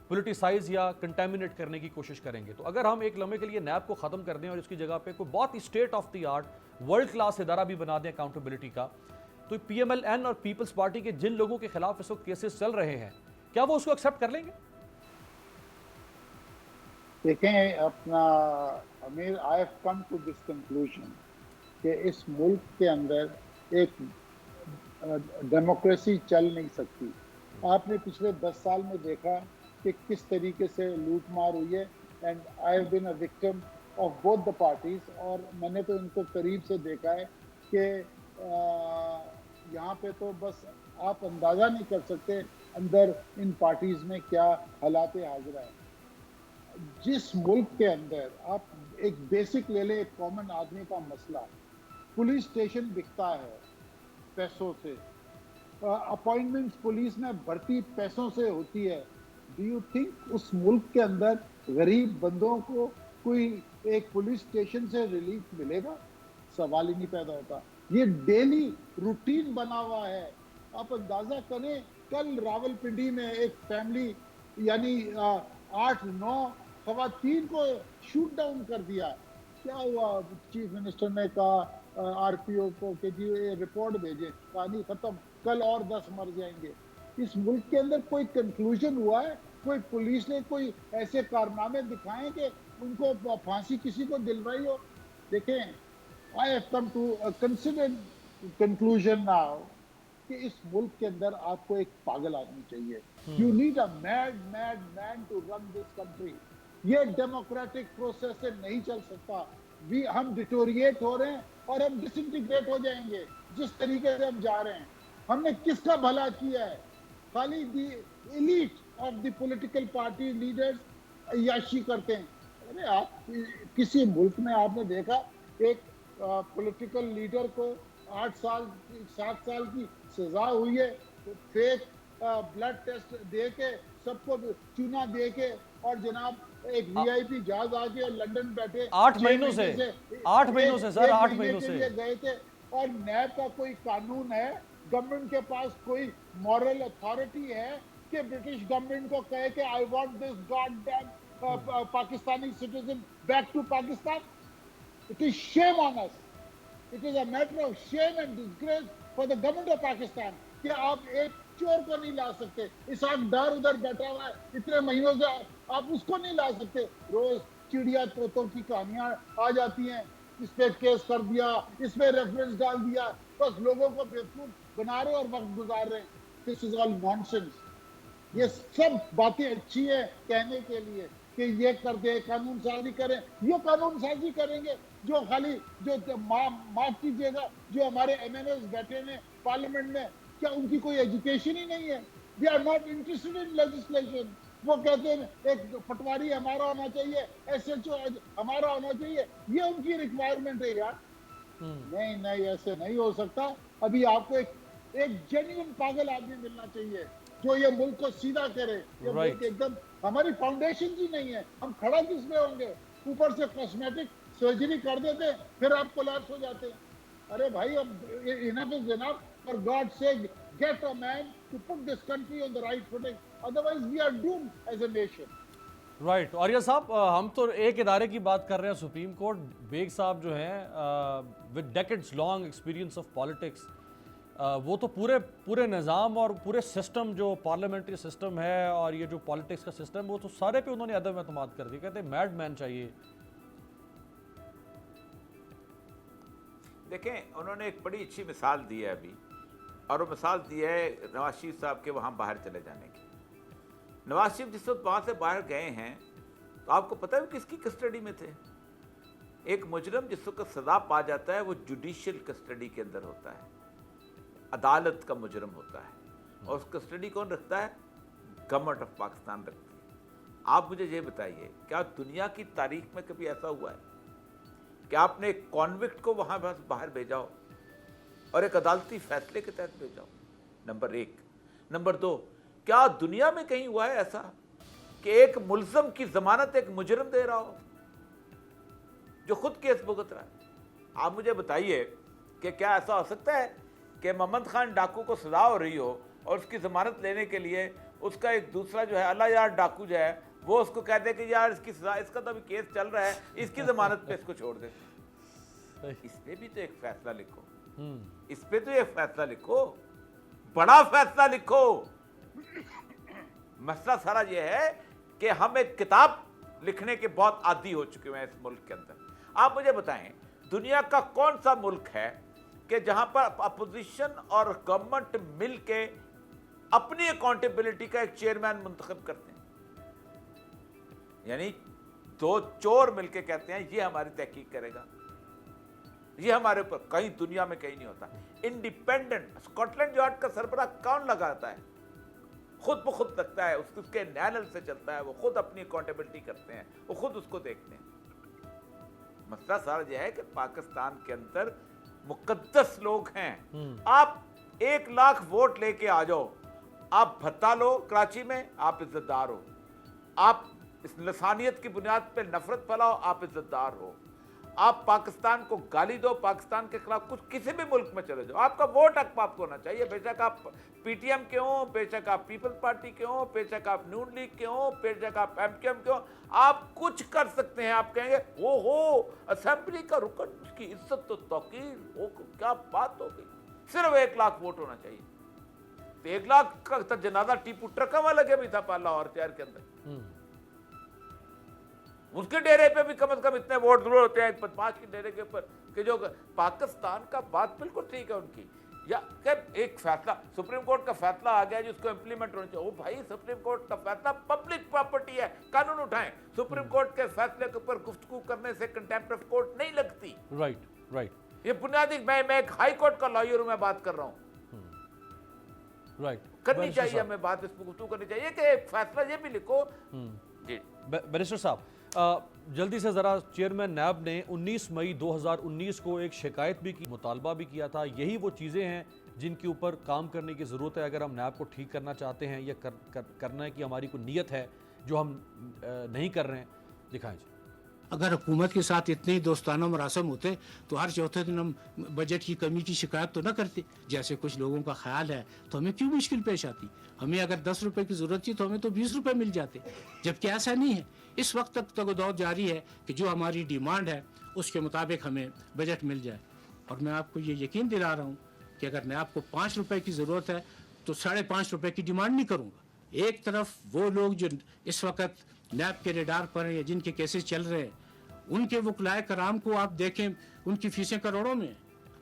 पोलिटिसाइज या कंटेमिनेट करने की कोशिश करेंगे। तो अगर हम एक लम्हे के लिए नैब को ख़त्म कर दें और इसकी जगह पे कोई बहुत ही state of the art world class इदारा भी बना दें अकाउंटेबिलिटी का, तो PMLN और पीपल्स पार्टी के जिन लोगों के खिलाफ इस वक्त केसेस चल रहे हैं, क्या वो उसको एक्सेप्ट कर लेंगे? देखें अपना Amir, I have come to this conclusion कि इस मुल्क के अंदर एक डेमोक्रेसी चल नहीं सकती। आपने पिछले 10 साल में देखा कि किस तरीके से लूट मार हुई है, and I have been a victim of both the parties, और मैंने तो इनको करीब से देखा है कि यहाँ पे तो बस आप अंदाज़ा नहीं कर सकते अंदर इन पार्टीज में क्या हालात हाजिरा है। जिस मुल्क के अंदर आप एक बेसिक ले ले, एक कॉमन आदमी का मसला, पुलिस स्टेशन बिकता है पैसों से, अपॉइंटमेंट्स पुलिस में भर्ती पैसों से होती है। डू यू थिंक उस मुल्क के अंदर गरीब बंदों को कोई एक पुलिस स्टेशन से रिलीफ मिलेगा? सवाल ही नहीं पैदा होता। ये डेली रूटीन बना हुआ है। आप अंदाजा करें, कल रावलपिंडी में एक फैमिली यानी 8-9 खवातीन को शूट डाउन कर दिया। क्या हुआ? चीफ मिनिस्टर ने कहा RPO को कि जी ये रिपोर्ट भेजें, कहानी खत्म, कल और 10 मर जाएंगे। इस मुल्क के अंदर कोई कंक्लूजन हुआ है? कोई पुलिस ने कोई ऐसे कारनामे दिखाए कि उनको फांसी किसी को दिलवाई हो? देखें, I have come to a considered conclusion now कि इस मुल्क के अंदर आपको एक पागल आदमी चाहिए। You need a mad man to run this country। ये डेमोक्रेटिक प्रोसेस से नहीं चल सकता। हम डिटोरिएट हो रहे हैं और हम डिसइंटीग्रेट हो जाएंगे जिस तरीके से हम जा रहे हैं। हमने किसका भला किया है? खाली the elite of the political party leaders अय्याशी करते हैं। अरे आप किसी मुल्क में आपने देखा एक पॉलिटिकल लीडर को 8 साल 7 साल की सजा हुई है, तो फेक ब्लड टेस्ट दे के सबको चूना दे के, और जनाब एक VIP जहाज आके और लंदन बैठे 8 महीनों से 8 महीनों से सर 8 महीनों से गए थे। और नैब का कोई कानून है? गवर्नमेंट के पास कोई मॉरल अथॉरिटी है कि ब्रिटिश गवर्नमेंट को कहे कि I want this goddamn Pakistani citizen back to Pakistan? It is shame on us. It is a matter of shame and disgrace for the government of Pakistan कि आप एक चोर को नहीं ला सकते। इसाक डार उधर बैठा हुआ है इतने महीनों से, आप उसको नहीं ला सकते। रोज चिड़िया तोतों की कहानियां आ जाती हैं, इस पे केस कर दिया, इस पे रेफरेंस डाल दिया, बस लोगों को बेवकूफ बना रहे और वक्त गुजार रहे। This is all nonsense. ये सब बातें अच्छी है कहने के लिए कि ये कर दे, कानून साजी करें। ये कानून साजी करेंगे जो खाली जो माफ कीजिएगा, जो हमारे MNAs बैठे हैं पार्लियामेंट में, क्या उनकी कोई एजुकेशन ही नहीं है? They are not interested in legislation. वो कहते हैं एक पटवारी हमारा होना चाहिए, SHO हमारा होना चाहिए, ये उनकी रिक्वायरमेंट है यार। नहीं, ऐसे नहीं हो सकता। अभी आपको एक जेन्युइन पागल आदमी मिलना चाहिए जो ये मुल्क को सीधा करे। ये मुल्क एकदम, हमारी फाउंडेशन ही नहीं है, हम खड़ा किस में होंगे? ऊपर से कॉस्मेटिक सर्जरी कर देते, फिर आप कोलैप्स हो जाते हैं। अरे भाई, अब enough is enough. For god sake, get a man to put this country on the right footing, otherwise we are doomed as a nation. Right. Arya साहब, हम तो एक इदारे की बात कर रहे हैं, सुप्रीम कोर्ट। बेग साहब जो हैं with decades long experience of politics, वो तो पूरे निज़ाम और पूरे सिस्टम जो पार्लियामेंट्री सिस्टम है और ये जो पॉलिटिक्स का सिस्टम, वो तो सारे पे उन्होंने अदम एतमाद कर दिया। कहते हैं मैड मैन चाहिए। देखें, उन्होंने एक बड़ी अच्छी मिसाल दी है अभी और वो मिसाल दी है नवाज शरीफ साहब के वहाँ बाहर चले जाने की। नवाज शरीफ जिस वक्त वहाँ से बाहर गए हैं तो आपको पता है वो किसकी कस्टडी में थे? एक मुजरिम जिस वक्त सजा पा जाता है वो जुडिशियल कस्टडी के अंदर होता है, अदालत का मुजरिम होता है, और उस कस्टडी कौन रखता है? गवर्नमेंट ऑफ पाकिस्तान रखती है। आप मुझे ये बताइए, क्या दुनिया की तारीख में कभी ऐसा हुआ है कि आपने एक कॉन्विक्ट को वहाँ बस बाहर भेजा हो और एक अदालती फैसले के तहत भेजा हो? नंबर एक। नंबर दो, क्या दुनिया में कहीं हुआ है ऐसा कि एक मुल्ज़म की जमानत एक मुजरिम दे रहा हो जो खुद केस भुगत रहा है? आप मुझे बताइए कि क्या ऐसा हो सकता है कि मोहम्मद खान डाकू को सजा हो रही हो और उसकी जमानत लेने के लिए उसका एक दूसरा जो है अल्लाह यार डाकू जो है वो उसको कह दे कि यार इसकी सजा, इसका तो अभी केस चल रहा है, इसकी जमानत पे इसको छोड़ दे? इस पे भी तो एक फैसला लिखो, इस पे तो एक फैसला लिखो, बड़ा फैसला लिखो। मसला सारा ये है कि हम एक किताब लिखने के बहुत आदी हो चुके हैं इस मुल्क के अंदर। आप मुझे बताएं, दुनिया का कौन सा मुल्क है कि जहां पर अपोजिशन और गवर्नमेंट मिल के अपनी अकाउंटेबिलिटी का एक चेयरमैन मुंतखब करते हैं? यानी दो चोर मिलके कहते हैं ये हमारी तहकीक करेगा, ये हमारे ऊपर, कहीं दुनिया में कहीं नहीं होता। इंडिपेंडेंट स्कॉटलैंड यार्ड का सरबराह कौन लगाता है? खुद ब खुद लगता है, उसके नैनल से चलता है, वो खुद अपनी अकाउंटेबिलिटी करते हैं, वो खुद उसको देखते हैं। मसला सारा यह है कि पाकिस्तान के अंदर मुकद्दस लोग हैं। आप 1 लाख वोट लेके आ जाओ, आप भत्ता लो कराची में, आप इज्जतदार हो। आप इस लसानियत की बुनियाद पे नफरत फैलाओ, आप इज्जतदार हो। आप पाकिस्तान को गाली दो, पाकिस्तान के खिलाफ कुछ, किसी भी मुल्क में चले जाओ, आपका वोट हक आपको होना चाहिए। बेशक आप पीटीएम के हो, बेशक आप पीपल्स पार्टी के हो, बेशक आप नून लीग के हो, बेशक आप एमकेएम के हो, आप कुछ कर सकते हैं। आप कहेंगे वो हो असेंबली का रुकन, उसकी इज्जत तो तौकीर हो, क्या बात हो गई। सिर्फ 1 लाख वोट होना चाहिए। तो 1 लाख का तो जनाजा टीपू ट्रका वाला लगे भी था लाहौर शहर के अंदर, उसके डेरे पे भी कम से कम इतने वोट जरूर होते हैं 5 के डेरे के ऊपर कि जो पाकिस्तान का बात बिल्कुल ठीक है उनकी। या एक फैसला सुप्रीम कोर्ट का फैसला आ गया जिसको इंप्लीमेंट होना चाहिए। ओ भाई, सुप्रीम कोर्ट का फैसला पब्लिक प्रॉपर्टी है, कानून उठाएं। सुप्रीम कोर्ट के फैसले के ऊपर गुफ्तगू करने से कंटेम्प्ट ऑफ कोर्ट नहीं लगती। राइट। ये बुनियादी, मैं एक हाई कोर्ट का लॉयर हूं, मैं बात कर रहा हूं। राइट, करनी चाहिए हमें बात, इस पर गुफ्तगू करनी चाहिए कि एक फैसला ये भी लिखो। जी बैरिस्टर साहब, जल्दी से ज़रा, चेयरमैन नैब ने 19 मई 2019 को एक शिकायत भी की, मुतालबा भी किया था। यही वो चीज़ें हैं जिनके ऊपर काम करने की ज़रूरत है अगर हम नैब को ठीक करना चाहते हैं या करना है कि हमारी कोई नीयत है जो हम नहीं कर रहे हैं। दिखाएं जी। अगर हुकूमत के साथ इतने ही दोस्ताना मरासम होते तो हर चौथे दिन हम बजट की कमी की शिकायत तो न करते, जैसे कुछ लोगों का ख्याल है। तो हमें क्यों मुश्किल पेश आती? हमें अगर 10 रुपए की ज़रूरत थी तो हमें तो 20 रुपए मिल जाते, जबकि ऐसा नहीं है। इस वक्त तक तगदौड़ जारी है कि जो हमारी डिमांड है उसके मुताबिक हमें बजट मिल जाए। और मैं आपको ये यकीन दिला रहा हूँ कि अगर मैं आपको 5 रुपए की ज़रूरत है तो 5.5 रुपए की डिमांड नहीं करूँगा। एक तरफ वो लोग जो इस वक्त नैब के रेडार पर हैं या जिनके केसेस चल रहे हैं, उनके वकलाए कराम को आप देखें, उनकी फीसें करोड़ों में,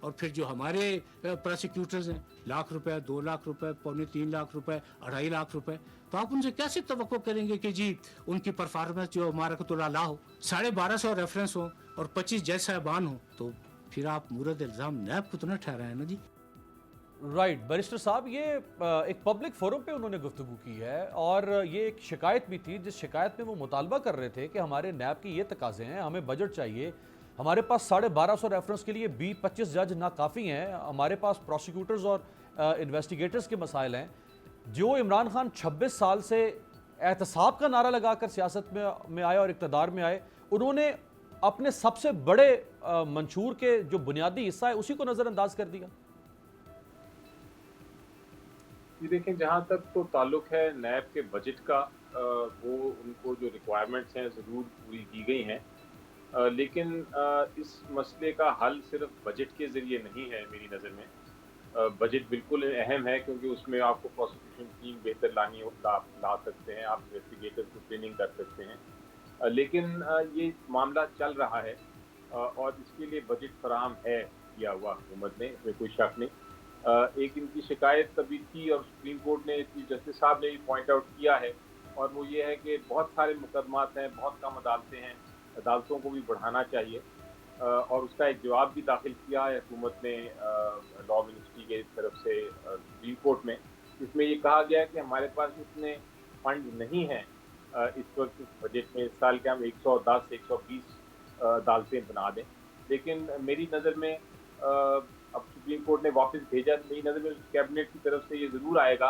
और फिर जो हमारे प्रोसिक्यूटर्स हैं, लाख रुपए, 2 लाख रुपए, 3.25 लाख रुपए, 2.5 लाख रुपए, तो आप उनसे कैसे तवक्को करेंगे कि जी उनकी परफॉर्मेंस जो हमारा कुतुला हो, 1250 रेफरेंस हो और 25 जज साहबान हो, तो फिर आप मुरद इल्ज़ाम नैब को तो न ठहराए ना जी। राइट, बैरिस्टर साहब, ये एक पब्लिक फोरम पे उन्होंने गुफ्तगू की है और ये एक शिकायत भी थी जिस शिकायत में वो मुतालबा कर रहे थे कि हमारे नैब की ये तकाजे हैं, हमें बजट चाहिए, हमारे पास 1250 रेफरेंस के लिए 20-25 जज नाकाफ़ी हैं, हमारे पास प्रोसिक्यूटर्स और इन्वेस्टिगेटर्स के मसाइल हैं। जो इमरान खान 26 साल से एहतसाब का नारा लगाकर सियासत में आए और इक़्तिदार में आए, उन्होंने अपने सबसे बड़े मंशूर के जो बुनियादी हिस्सा है उसी को नज़रअंदाज कर दिया। ये देखें, जहाँ तक तो ताल्लुक है नैब के बजट का, वो उनको जो रिक्वायरमेंट्स हैं ज़रूर पूरी की गई हैं, लेकिन इस मसले का हल सिर्फ बजट के ज़रिए नहीं है मेरी नज़र में। बजट बिल्कुल अहम है क्योंकि उसमें आपको प्रोसिक्यूशन टीम बेहतर ला सकते हैं, आप इन्वेस्टिगेटर्स को ट्रेनिंग कर सकते हैं, लेकिन ये मामला चल रहा है और इसके लिए बजट फराहम है किया हुआ हुकूमत ने, इसमें कोई शक नहीं। एक इनकी शिकायत तभी थी और सुप्रीम कोर्ट ने, चीफ जस्टिस साहब ने भी पॉइंट आउट किया है, और वो ये है कि बहुत सारे मुकदमात हैं, बहुत कम अदालतें हैं, अदालतों को भी बढ़ाना चाहिए। और उसका एक जवाब भी दाखिल किया है हुकूमत ने लॉ मिनिस्ट्री के तरफ से सुप्रीम कोर्ट में, जिसमें ये कहा गया है कि हमारे पास इतने फंड नहीं हैं इस वक्त इस बजट में, इस साल के हम 110 120 अदालतें बना दें। लेकिन मेरी नज़र में अब सुप्रीम कोर्ट ने वापस भेजा, मेरी नज़र में कैबिनेट की तरफ से ये ज़रूर आएगा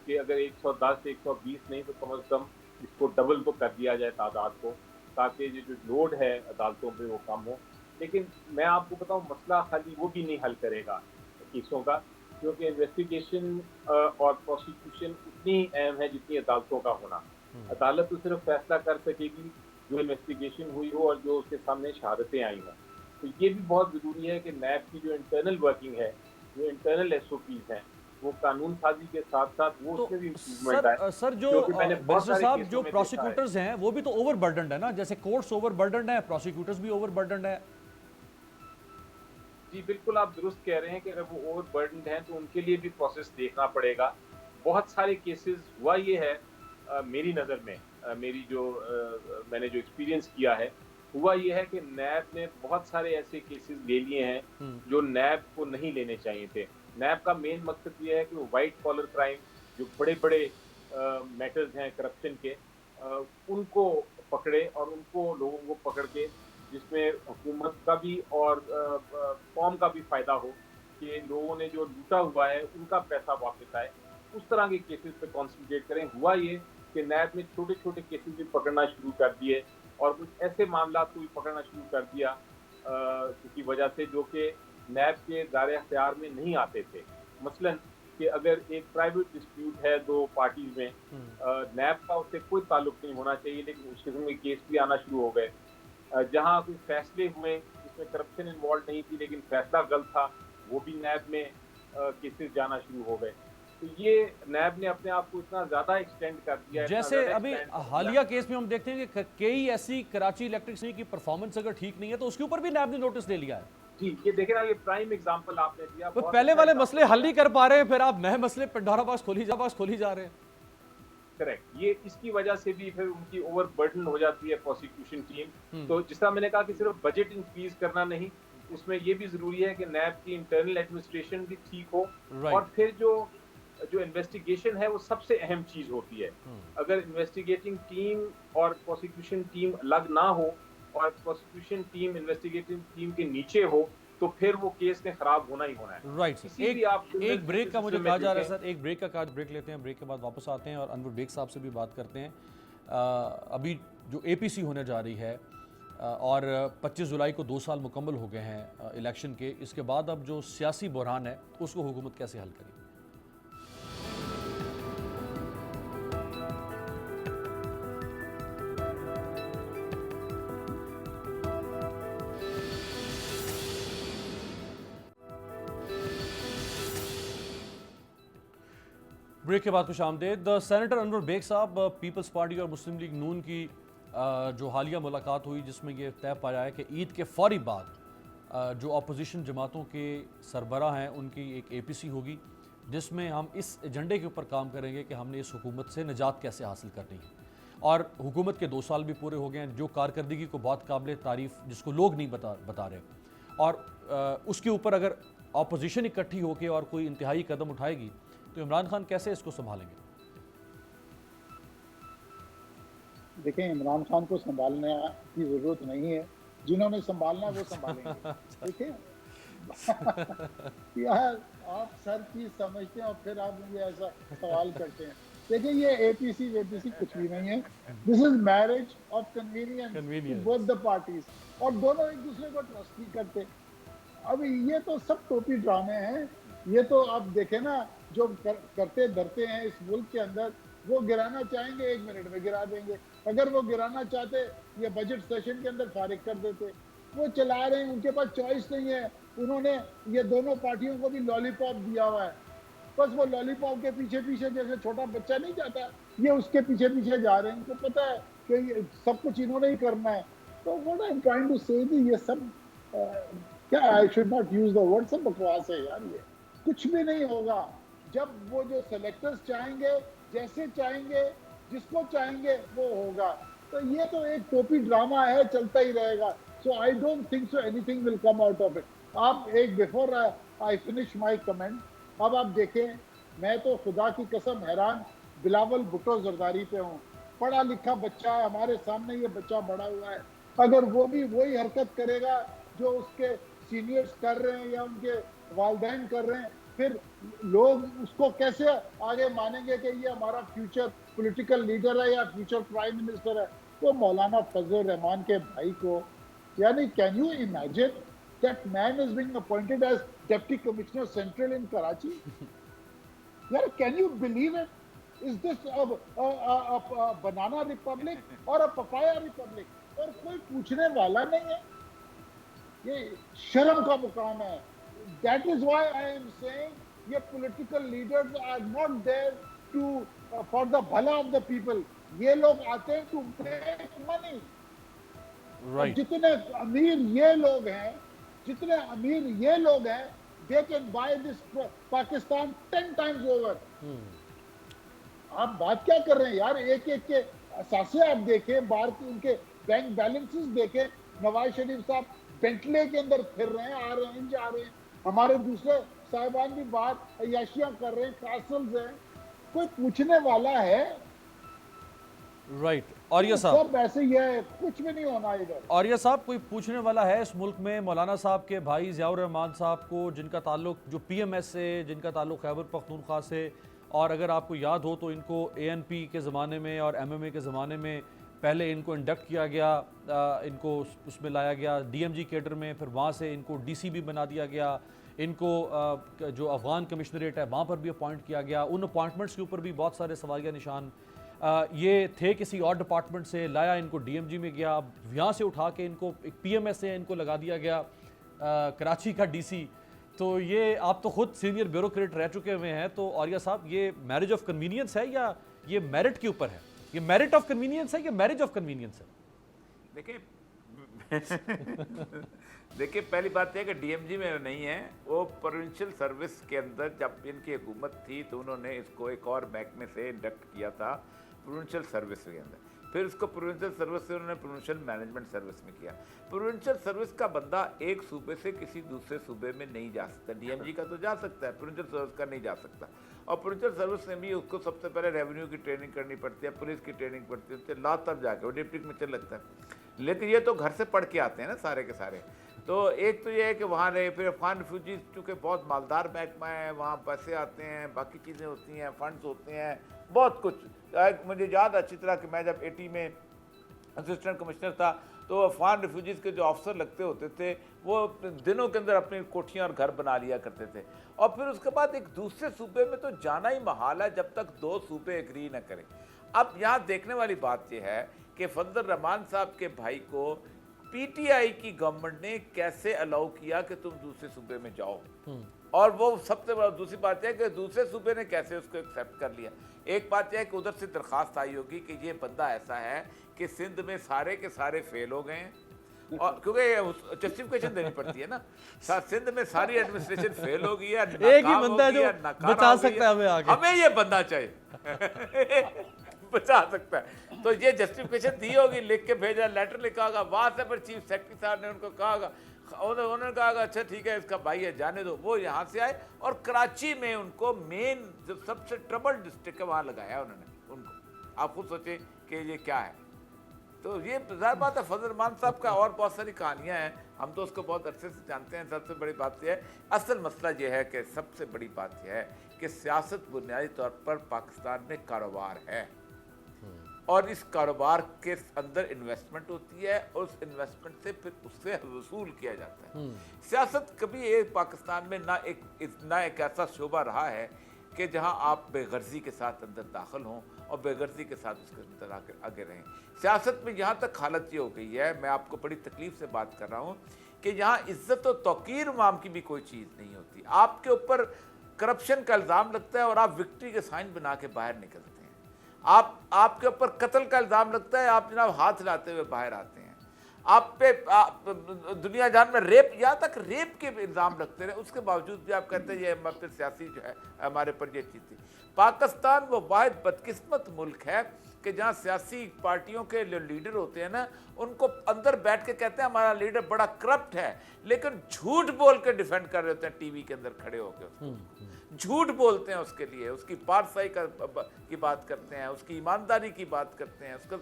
कि अगर 110 120 नहीं तो कम से कम इसको डबल तो कर दिया जाए तादाद को, ताकि ये जो लोड है अदालतों पे वो कम हो। लेकिन मैं आपको बताऊं, मसला खाली वो भी नहीं हल करेगा केसों का, क्योंकि इन्वेस्टिगेशन और प्रोसिक्यूशन उतनी ही अहम है जितनी अदालतों का होना। अदालत तो सिर्फ फैसला कर सकेगी जो इन्वेस्टिगेशन हुई हो और जो उसके सामने शहादतें आई हों। तो ये भी बहुत ज़रूरी है कि नैब की जो इंटरनल वर्किंग है, जो इंटरनल SOPs हैं, वो कानून साजी के साथ साथ वो तो उसमें भी इम्प्रूवमेंट आए। सर जो क्योंकि मैंने बहुत बैरिस्टर सारे साहब केसों जो में देखा है। प्रोसिक्यूटर्स हैं वो भी तो ओवरबर्डन्ड है ना, जैसे कोर्ट्स ओवरबर्डन्ड है, प्रोसिक्यूटर्स भी ओवरबर्डन्ड है। जी बिल्कुल, आप दुरुस्त कह रहे हैं कि अगर वो ओवरबर्डन्ड हैं तो उनके लिए भी प्रोसेस देखना पड़ेगा। बहुत सारे केसेस हुआ ये है मेरी नज़र में, मेरी जो मैंने जो एक्सपीरियंस किया है, हुआ ये है कि नैब ने बहुत सारे ऐसे केसेस ले लिए हैं जो नैब को नहीं लेने चाहिए थे। नैब का मेन मकसद ये है कि वो वाइट कॉलर क्राइम, जो बड़े बड़े मैटर्स हैं करप्शन के, उनको पकड़े और उनको लोगों को पकड़ के, जिसमें हुकूमत का भी और कौम का भी फ़ायदा हो कि लोगों ने जो लूटा हुआ है उनका पैसा वापस आए, उस तरह के केसेस पे कॉन्सेंट्रेट करें। हुआ ये कि नैब ने छोटे छोटे केसेस भी पकड़ना शुरू कर दिए और कुछ ऐसे मामला को भी पकड़ना शुरू कर दिया किसी वजह से जो कि नैब के दायरे अख्तियार में नहीं आते थे। मसलन कि अगर एक प्राइवेट डिस्प्यूट है दो पार्टीज में, नैब का उससे कोई ताल्लुक नहीं होना चाहिए, लेकिन उस किस्म के केस भी आना शुरू हो गए। जहाँ कुछ फैसले हुए जिसमें करप्शन इन्वॉल्व नहीं थी लेकिन फैसला गलत था, वो भी नैब में केसेस जाना शुरू हो गए। तो ये नैब ने अपने आप को इतना ज्यादा एक्सटेंड कर दिया है। जैसे अभी हालिया केस में हम देखते हैं कि कई ऐसी कराची इलेक्ट्रिसिटी की परफॉर्मेंस अगर ठीक नहीं है तो उसके ऊपर भी नैब ने नोटिस ले लिया है। जी, ये देखें ना, ये प्राइम एग्जांपल आपने दिया। तो पहले वाले मसले हल नहीं कर पा रहे हैं, फिर आप नए मसले पंडोरा बॉक्स खोली जा रहे हैं। करेक्ट, ये इसकी वजह से भी फिर उनकी ओवरबर्डन हो जाती है प्रोसिक्यूशन टीम। तो जिस तरह मैंने कहा कि सिर्फ बजट इंक्रीज करना नहीं, उसमें ये भी जरूरी है कि नैब की इंटरनल एडमिनिस्ट्रेशन भी ठीक हो। और फिर जो इन्वेस्टिगेशन है वो सबसे अहम चीज होती है। अगर इन्वेस्टिगेटिंग टीम और प्रोसिक्यूशन टीम अलग ना हो और प्रोसिक्यूशन टीम इन्वेस्टिगेटिंग टीम के नीचे हो तो फिर वो केस ने खराब होना ही होना है। राइट सर, एक ब्रेक का मुझे कहा जा रहा है सर, एक ब्रेक का ब्रेक लेते हैं, ब्रेक के बाद वापस आते हैं और अनवर बेग साहब से भी बात करते हैं। अभी जो APC होने जा रही है और 25 जुलाई को 2 साल मुकम्मल हो गए हैं इलेक्शन के, इसके बाद अब जो सियासी बहरान है उसको हुकूमत कैसे हल करेगी। ब्रेक के बाद खुश आमदेद। सेनेटर अनवर बेग साहब, पीपल्स पार्टी और मुस्लिम लीग नून की जो हालिया मुलाकात हुई जिसमें यह तय पाया है कि ईद के फौरी बाद जो अपोजिशन जमातों के सरबराह हैं उनकी एक APC होगी जिसमें हम इस एजेंडे के ऊपर काम करेंगे कि हमने इस हुकूमत से निजात कैसे हासिल करनी है। और हुकूमत के 2 साल भी पूरे हो गए हैं, जो कारकर्दगी को बहुत काबिल तारीफ़, जिसको लोग नहीं बता रहे, और उसके ऊपर अगर अपोजिशन इकट्ठी होकर और कोई इंतहाई कदम उठाएगी तो इमरान खान कैसे इसको संभालेंगे? देखें, इमरान खान को संभालने की जरूरत नहीं है, जिन्होंने संभालना वो संभालेंगे। देखिए यार, आप सर चीज समझते हैं और फिर आप मुझे ऐसा सवाल करते हैं। देखिए, ये APC कुछ भी नहीं है। This is marriage of convenience both the parties, और दोनों एक दूसरे को ट्रस्ट नहीं करते। अब ये तो सब टोपी ड्रामे हैं। ये तो आप देखें ना, जो करते धरते हैं इस मुल्क के अंदर, वो गिराना चाहेंगे 1 मिनट में गिरा देंगे। अगर वो गिराना चाहते ये बजट सेशन के अंदर फारिग कर देते। वो चला रहे हैं, उनके पास चॉइस नहीं है। उन्होंने ये दोनों पार्टियों को भी लॉलीपॉप दिया हुआ है, बस वो लॉलीपॉप के पीछे पीछे जैसे छोटा बच्चा नहीं जाता, ये उसके पीछे पीछे जा रहे हैं। इनको पता है कि ये सब कुछ इन्होंने ही करना है। तो what I am trying to say, ये सब क्या, I should not use the word, सब बकवास है यार ये। कुछ भी नहीं होगा। जब वो जो सेलेक्टर्स चाहेंगे, जैसे चाहेंगे, जिसको चाहेंगे वो होगा। तो ये तो एक टोपी ड्रामा है, चलता ही रहेगा। So I don't think so anything will come out of it. आप एक before I finish my comment, अब आप देखें, मैं तो खुदा की कसम हैरान बिलावल भुट्टो जरदारी पे हूँ। पढ़ा लिखा बच्चा है, हमारे सामने ये बच्चा बड़ा हुआ है। अगर वो भी वही हरकत करेगा जो उसके सीनियर्स कर रहे हैं या उनके वालिदैन कर रहे हैं, फिर लोग उसको कैसे आगे मानेंगे कि ये हमारा फ्यूचर पॉलिटिकल लीडर है या फ्यूचर प्राइम मिनिस्टर है। तो मौलाना फजल रहमान के भाई को, यानी can you imagine that man is being appointed as deputy commissioner central in Karachi? यार can you believe it? Is this a banana republic और अ पपाया रिपब्लिक? और कोई पूछने वाला नहीं है। ये शर्म का मुकाम है। That is why I am saying ये political leaders are not there to for the भला ऑफ द पीपल। ये लोग आते हैं टू मेक मनी। राइट। जितने अमीर ये लोग हैं, जितने अमीर ये लोग हैं, they can by this Pakistan 10 times over. आप बात क्या कर रहे हैं यार? एक एक के असासे आप देखें, बाहर के उनके बैंक बैलेंसेस देखें। नवाज शरीफ साहब बेंटले के अंदर फिर रहे हैं, आ रहे हैं, जा रहे हैं। हमारे दूसरे साहिबान भी बाहर अय्याशियां कर रहे हैं, कासल्स हैं। कोई पूछने वाला है? राइट। औरिया साहब, सब ऐसे ही है, कुछ भी नहीं होना इधर। औरिया साहब, कोई पूछने वाला है इस मुल्क में मौलाना साहब के भाई ज़ियाउर रहमान साहब को, जिनका ताल्लुक जो पीएमएस से, जिनका ताल्लुक खैबर पख्तूनख्वा से, और अगर आपको याद हो तो इनको एएनपी के ज़माने में और एमएमए के ज़माने में पहले इनको इंडक्ट किया गया, इनको उसमें लाया गया डीएमजी कैडर में, फिर वहाँ से इनको डीसीबी बना दिया गया, इनको जो अफगान कमिश्नरेट है वहाँ पर भी अपॉइंट किया गया। उन अपॉइंटमेंट्स के ऊपर भी बहुत सारे सवालिया निशान ये थे किसी और डिपार्टमेंट से लाया, इनको डीएमजी में गया, यहाँ से उठा के इनको एक पीएमएस से इनको लगा दिया गया कराची का डीसी। तो ये आप तो खुद सीनियर ब्यूरोक्रेट रह चुके हुए हैं, तो औरिया साहब ये मैरिज ऑफ कन्वीनियंस है या ये मेरिट के ऊपर है? ये मेरिट ऑफ कन्वीनियंस है या मैरिज ऑफ कन्वीनियंस है? देखिए पहली बात यह कि डीएमजी में नहीं है, वो प्रोविंशियल सर्विस के अंदर जब इनकी हुकूमत थी तो उन्होंने इसको एक और महकमे से इंडक्ट किया था प्रोविंशियल सर्विस के अंदर। फिर उसको प्रोविंशियल सर्विस से उन्होंने प्रोविंशियल मैनेजमेंट सर्विस में किया। प्रोविंशियल सर्विस का बंदा एक सूबे से किसी दूसरे सूबे में नहीं जा सकता। डीएमजी का तो जा सकता है, प्रोविंशियल सर्विस का नहीं जा सकता। और प्रोविंशियल सर्विस में भी उसको सबसे पहले रेवेन्यू की ट्रेनिंग करनी पड़ती है, पुलिस की ट्रेनिंग पड़ती है, उससे ला तब जाके वो डिप्टी कमिश्नर लगता है। लेकिन ये तो घर से पढ़ के आते हैं ना सारे के सारे। तो एक तो ये है कि वहाँ रहे, फिर अफगान रिफ्यूजीज चूँकि बहुत मालदार महकमा है, वहाँ पैसे आते हैं, बाकी चीज़ें होती हैं, फंड्स होते हैं, बहुत कुछ। मुझे याद अच्छी तरह कि मैं जब 80 में असिस्टेंट कमिश्नर था तो अफगान रिफ्यूजीज़ के जो ऑफिसर लगते होते थे वो दिनों के अंदर अपनी कोठियाँ और घर बना लिया करते थे। और फिर उसके बाद एक दूसरे सूबे में तो जाना ही महाल है जब तक दो सूबे एग्री न करें। अब यहाँ देखने वाली बात यह है कि फजल रहमान साहब के भाई को पीटीआई की गवर्नमेंट ने कैसे अलाउ किया कि तुम दूसरे सूबे में जाओ, और वो सबसे बड़ा दूसरी बात है कि दूसरे सूबे ने कैसे उसको एक्सेप्ट कर लिया। एक बात यह है कि उधर से दरख्वास्त आई होगी कि ये बंदा ऐसा है कि सिंध में सारे के सारे फेल हो गए हैं, और क्योंकि जस्टिफिकेशन देनी पड़ती है ना, सिंध में सारी एडमिनिस्ट्रेशन फेल हो गई है, एक ही बंदा जो बचा सकता है हमें आगे, हमें ये बंदा चाहिए बचा सकता है। तो ये जस्टिफिकेशन दी होगी, लिख के भेजा, लेटर लिखा होगा, वहां से फिर चीफ सेक्रेटरी साहब ने उनको कहा होगा, उन्होंने कहा अच्छा ठीक है इसका भाई है जाने दो। वो यहाँ से आए और कराची में उनको मेन जो सबसे ट्रबल डिस्ट्रिक्ट है वहाँ लगाया उन्होंने उनको। आप खुद सोचें कि ये क्या है। तो ये ज़ाहिर बात है फजल रहमान साहब का और बहुत सारी कहानियाँ हैं, हम तो उसको बहुत अच्छे से जानते हैं। सबसे बड़ी बात यह है, असल मसला ये है कि सबसे बड़ी बात यह है कि सियासत बुनियादी तौर पर पाकिस्तान में कारोबार है और इस कारोबार के अंदर इन्वेस्टमेंट होती है और उस इन्वेस्टमेंट से फिर उससे वसूल किया जाता है। सियासत कभी एक पाकिस्तान में ना एक ऐसा शोबा रहा है कि जहां आप बेगर्जी के साथ अंदर दाखिल हों और बेगर्जी के साथ उसके अंदर आगे रहें। सियासत में यहाँ तक हालत ये हो गई है, मैं आपको बड़ी तकलीफ से बात कर रहा हूँ कि यहाँ इज्जत और तौकीर नाम की भी कोई चीज़ नहीं होती। आपके ऊपर करप्शन का इल्ज़ाम लगता है और आप विक्ट्री के साइन बना के बाहर निकलते हैं। आपके ऊपर कत्ल का इल्ज़ाम लगता है, आप जनाब हाथ हिलाते हुए बाहर आते हैं। आप पे दुनिया जान में रेप, यहाँ तक रेप के इल्ज़ाम लगते रहे, उसके बावजूद भी आप कहते हैं ये हम फिर सियासी जो है हमारे पर ये चीज़ थी। पाकिस्तान वो वाहिद बदकिस्मत मुल्क है कि जहाँ सियासी पार्टियों के जो लीडर होते हैं ना, उनको अंदर बैठ के कहते हैं हमारा लीडर बड़ा करप्ट है, लेकिन झूठ बोल के डिफेंड कर रहे होते हैं टीवी के अंदर खड़े होकर, झूठ बोलते हैं उसके लिए, उसकी पारसाई की बात करते हैं, उसकी ईमानदारी की बात करते हैं, उसका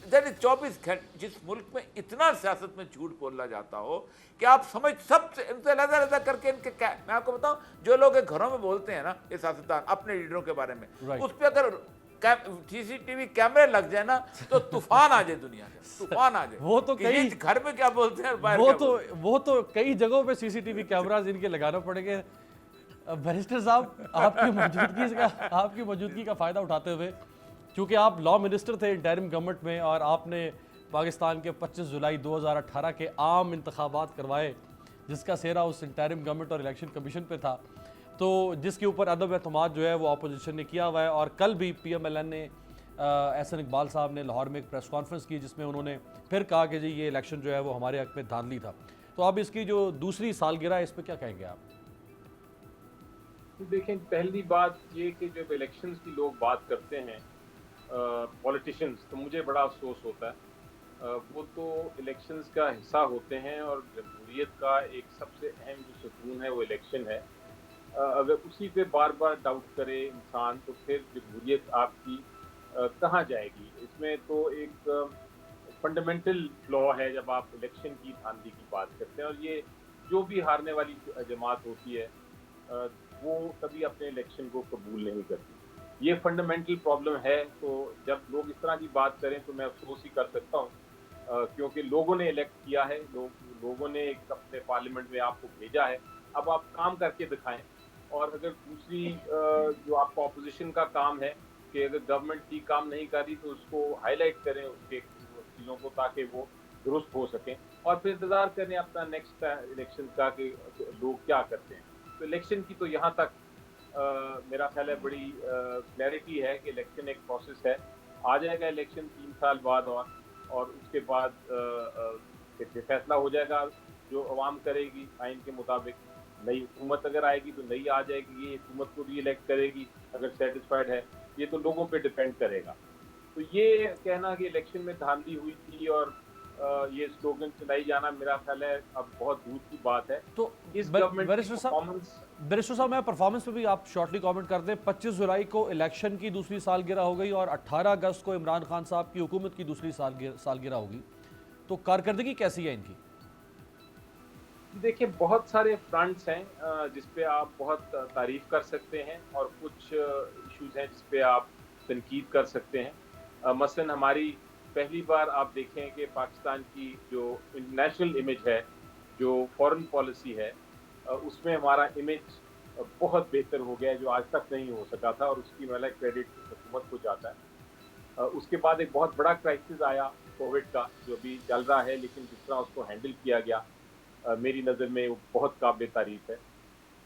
24 घंटे जिस मुल्क में इतना सियासत में झूठ बोला जाता हो कि आप समझ सबसे इनसे लदा करके इनके मैं आपको बताऊं, जो लोग घरों में बोलते हैं ना ये सियासतदान अपने लीडरों के बारे में, उस पर अगर सीसीटीवी कैमरे लग जाए ना तो तूफान आ जाए, दुनिया का तूफान आ जाए। वो तो कई घर में क्या बोलते हैं, वो तो कई जगहों पे सीसीटीवी कैमरास इनके लगाना पड़ेंगे। बैरिस्टर साहब, आपकी मौजूदगी का फायदा उठाते हुए, क्योंकि आप लॉ मिनिस्टर थे इंटरिम गवर्नमेंट में और आपने पाकिस्तान के 25 जुलाई 2018 के आम इंतखाबात करवाए, जिसका सेहरा उस इंटरिम गवर्नमेंट और इलेक्शन कमीशन पे था, तो जिसके ऊपर अदब एतमाद जो है वो अपोजिशन ने किया हुआ है। और कल भी PMLN ने एहसन इकबाल साहब ने लाहौर में एक प्रेस कॉन्फ्रेंस की, जिसमें उन्होंने फिर कहा कि जी ये इलेक्शन जो है वो हमारे हक में धांधली था। तो अब इसकी जो दूसरी सालगिरह है, इस पर क्या कहेंगे आप? देखें, पहली बात ये कि जब इलेक्शंस की लोग बात करते हैं पॉलिटिशियंस, तो मुझे बड़ा अफसोस होता है। वो तो इलेक्शंस का हिस्सा होते हैं और जमहूरियत का एक सबसे अहम जो सुकून है वो इलेक्शन है। अगर उसी पे बार बार डाउट करे इंसान तो फिर जमहूरियत आपकी कहाँ जाएगी। इसमें तो एक फंडामेंटल फ्लॉ है जब आप इलेक्शन की धांधली की बात करते हैं, और ये जो भी हारने वाली जमात होती है वो कभी अपने इलेक्शन को कबूल नहीं करती। ये फंडामेंटल प्रॉब्लम है। तो जब लोग इस तरह की बात करें तो मैं अफसोस ही कर सकता हूँ, क्योंकि लोगों ने इलेक्ट किया है, लोगों ने एक अपने पार्लियामेंट में आपको भेजा है, अब आप काम करके दिखाएं। और अगर दूसरी जो आपका ऑपोजिशन का काम है कि अगर गवर्नमेंट ठीक काम नहीं कर रही तो उसको हाईलाइट करें उसके चीज़ों को, ताकि वो दुरुस्त हो सकें, और फिर इंतज़ार करें अपना नेक्स्ट इलेक्शन का कि लोग क्या करते हैं। तो इलेक्शन की तो यहाँ तक मेरा ख्याल है बड़ी क्लैरिटी है कि इलेक्शन एक प्रोसेस है। आ जाएगा इलेक्शन 3 साल बाद, और उसके बाद फिर फैसला हो जाएगा जो अवाम करेगी आइन के मुताबिक। नई हुकूमत अगर आएगी तो नई आ जाएगी, ये हुकूमत को री इलेक्ट करेगी अगर सेटिस्फाइड है, ये तो लोगों पे डिपेंड करेगा। तो ये कहना कि इलेक्शन में धांधली हुई थी और ये स्लोगन चलाई जाना, मेरा ख्याल है अब बहुत दूर की बात है। तो इस गवर्नमेंट बैरिस्टर साहब, मैं परफॉर्मेंस पे भी आप शॉर्टली कमेंट कर दें। 25 जुलाई को इलेक्शन की दूसरी सालगिरह हो गई और 18 अगस्त को इमरान खान साहब की हुकूमत की दूसरी सालगिरह होगी, तो कारकर्दगी कैसी है इनकी? देखिए, बहुत सारे फ्रंट्स हैं जिस पे आप बहुत तारीफ कर सकते हैं और कुछ इश्यूज हैं जिस पे आप तनकीद कर सकते हैं। मसलन हमारी पहली बार आप देखें कि पाकिस्तान की जो इंटरनेशनल इमेज है, जो फॉरेन पॉलिसी है, उसमें हमारा इमेज बहुत बेहतर हो गया है, जो आज तक नहीं हो सका था, और उसकी वाला क्रेडिट हुकूमत को जाता है। उसके बाद एक बहुत बड़ा क्राइसिस आया कोविड का, जो भी चल रहा है, लेकिन जिस तरह उसको हैंडल किया गया मेरी नज़र में वो बहुत काबिल तारीफ है।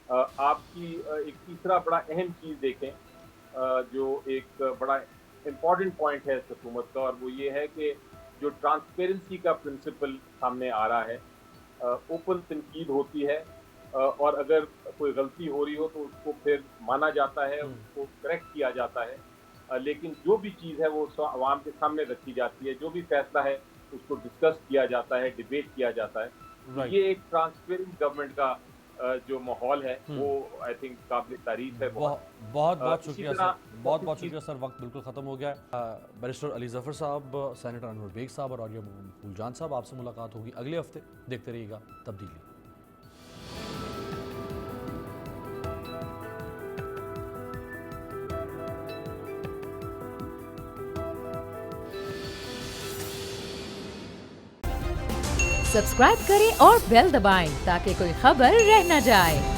आपकी एक तीसरा बड़ा अहम चीज़ देखें, जो एक बड़ा इम्पॉर्टेंट पॉइंट है इस हुकूमत का, और वो ये है कि जो ट्रांसपेरेंसी का प्रिंसिपल सामने आ रहा है, ओपन तनकीद होती है, और अगर कोई गलती हो रही हो तो उसको फिर माना जाता है, उसको करेक्ट किया जाता है, लेकिन जो भी चीज़ है वो आवाम के सामने रखी जाती है, जो भी फैसला है उसको डिस्कस किया जाता है, डिबेट किया जाता है। ये एक ट्रांसपेरेंट गवर्नमेंट का जो माहौल है वो आई थिंक काबिल तारीफ है। बहुत शुक्रिया सर, बहुत शुक्रिया सर। वक्त बिल्कुल ख़त्म हो गया है। बैरिस्टर अली ज़फ़र साहब, सेनेटर अनवर बेग साहब और आर्या फूलजान साहब, आपसे मुलाकात होगी अगले हफ्ते। देखते रहिएगा तब्दीली। सब्सक्राइब करें और बेल दबाएं ताकि कोई खबर रह न जाए।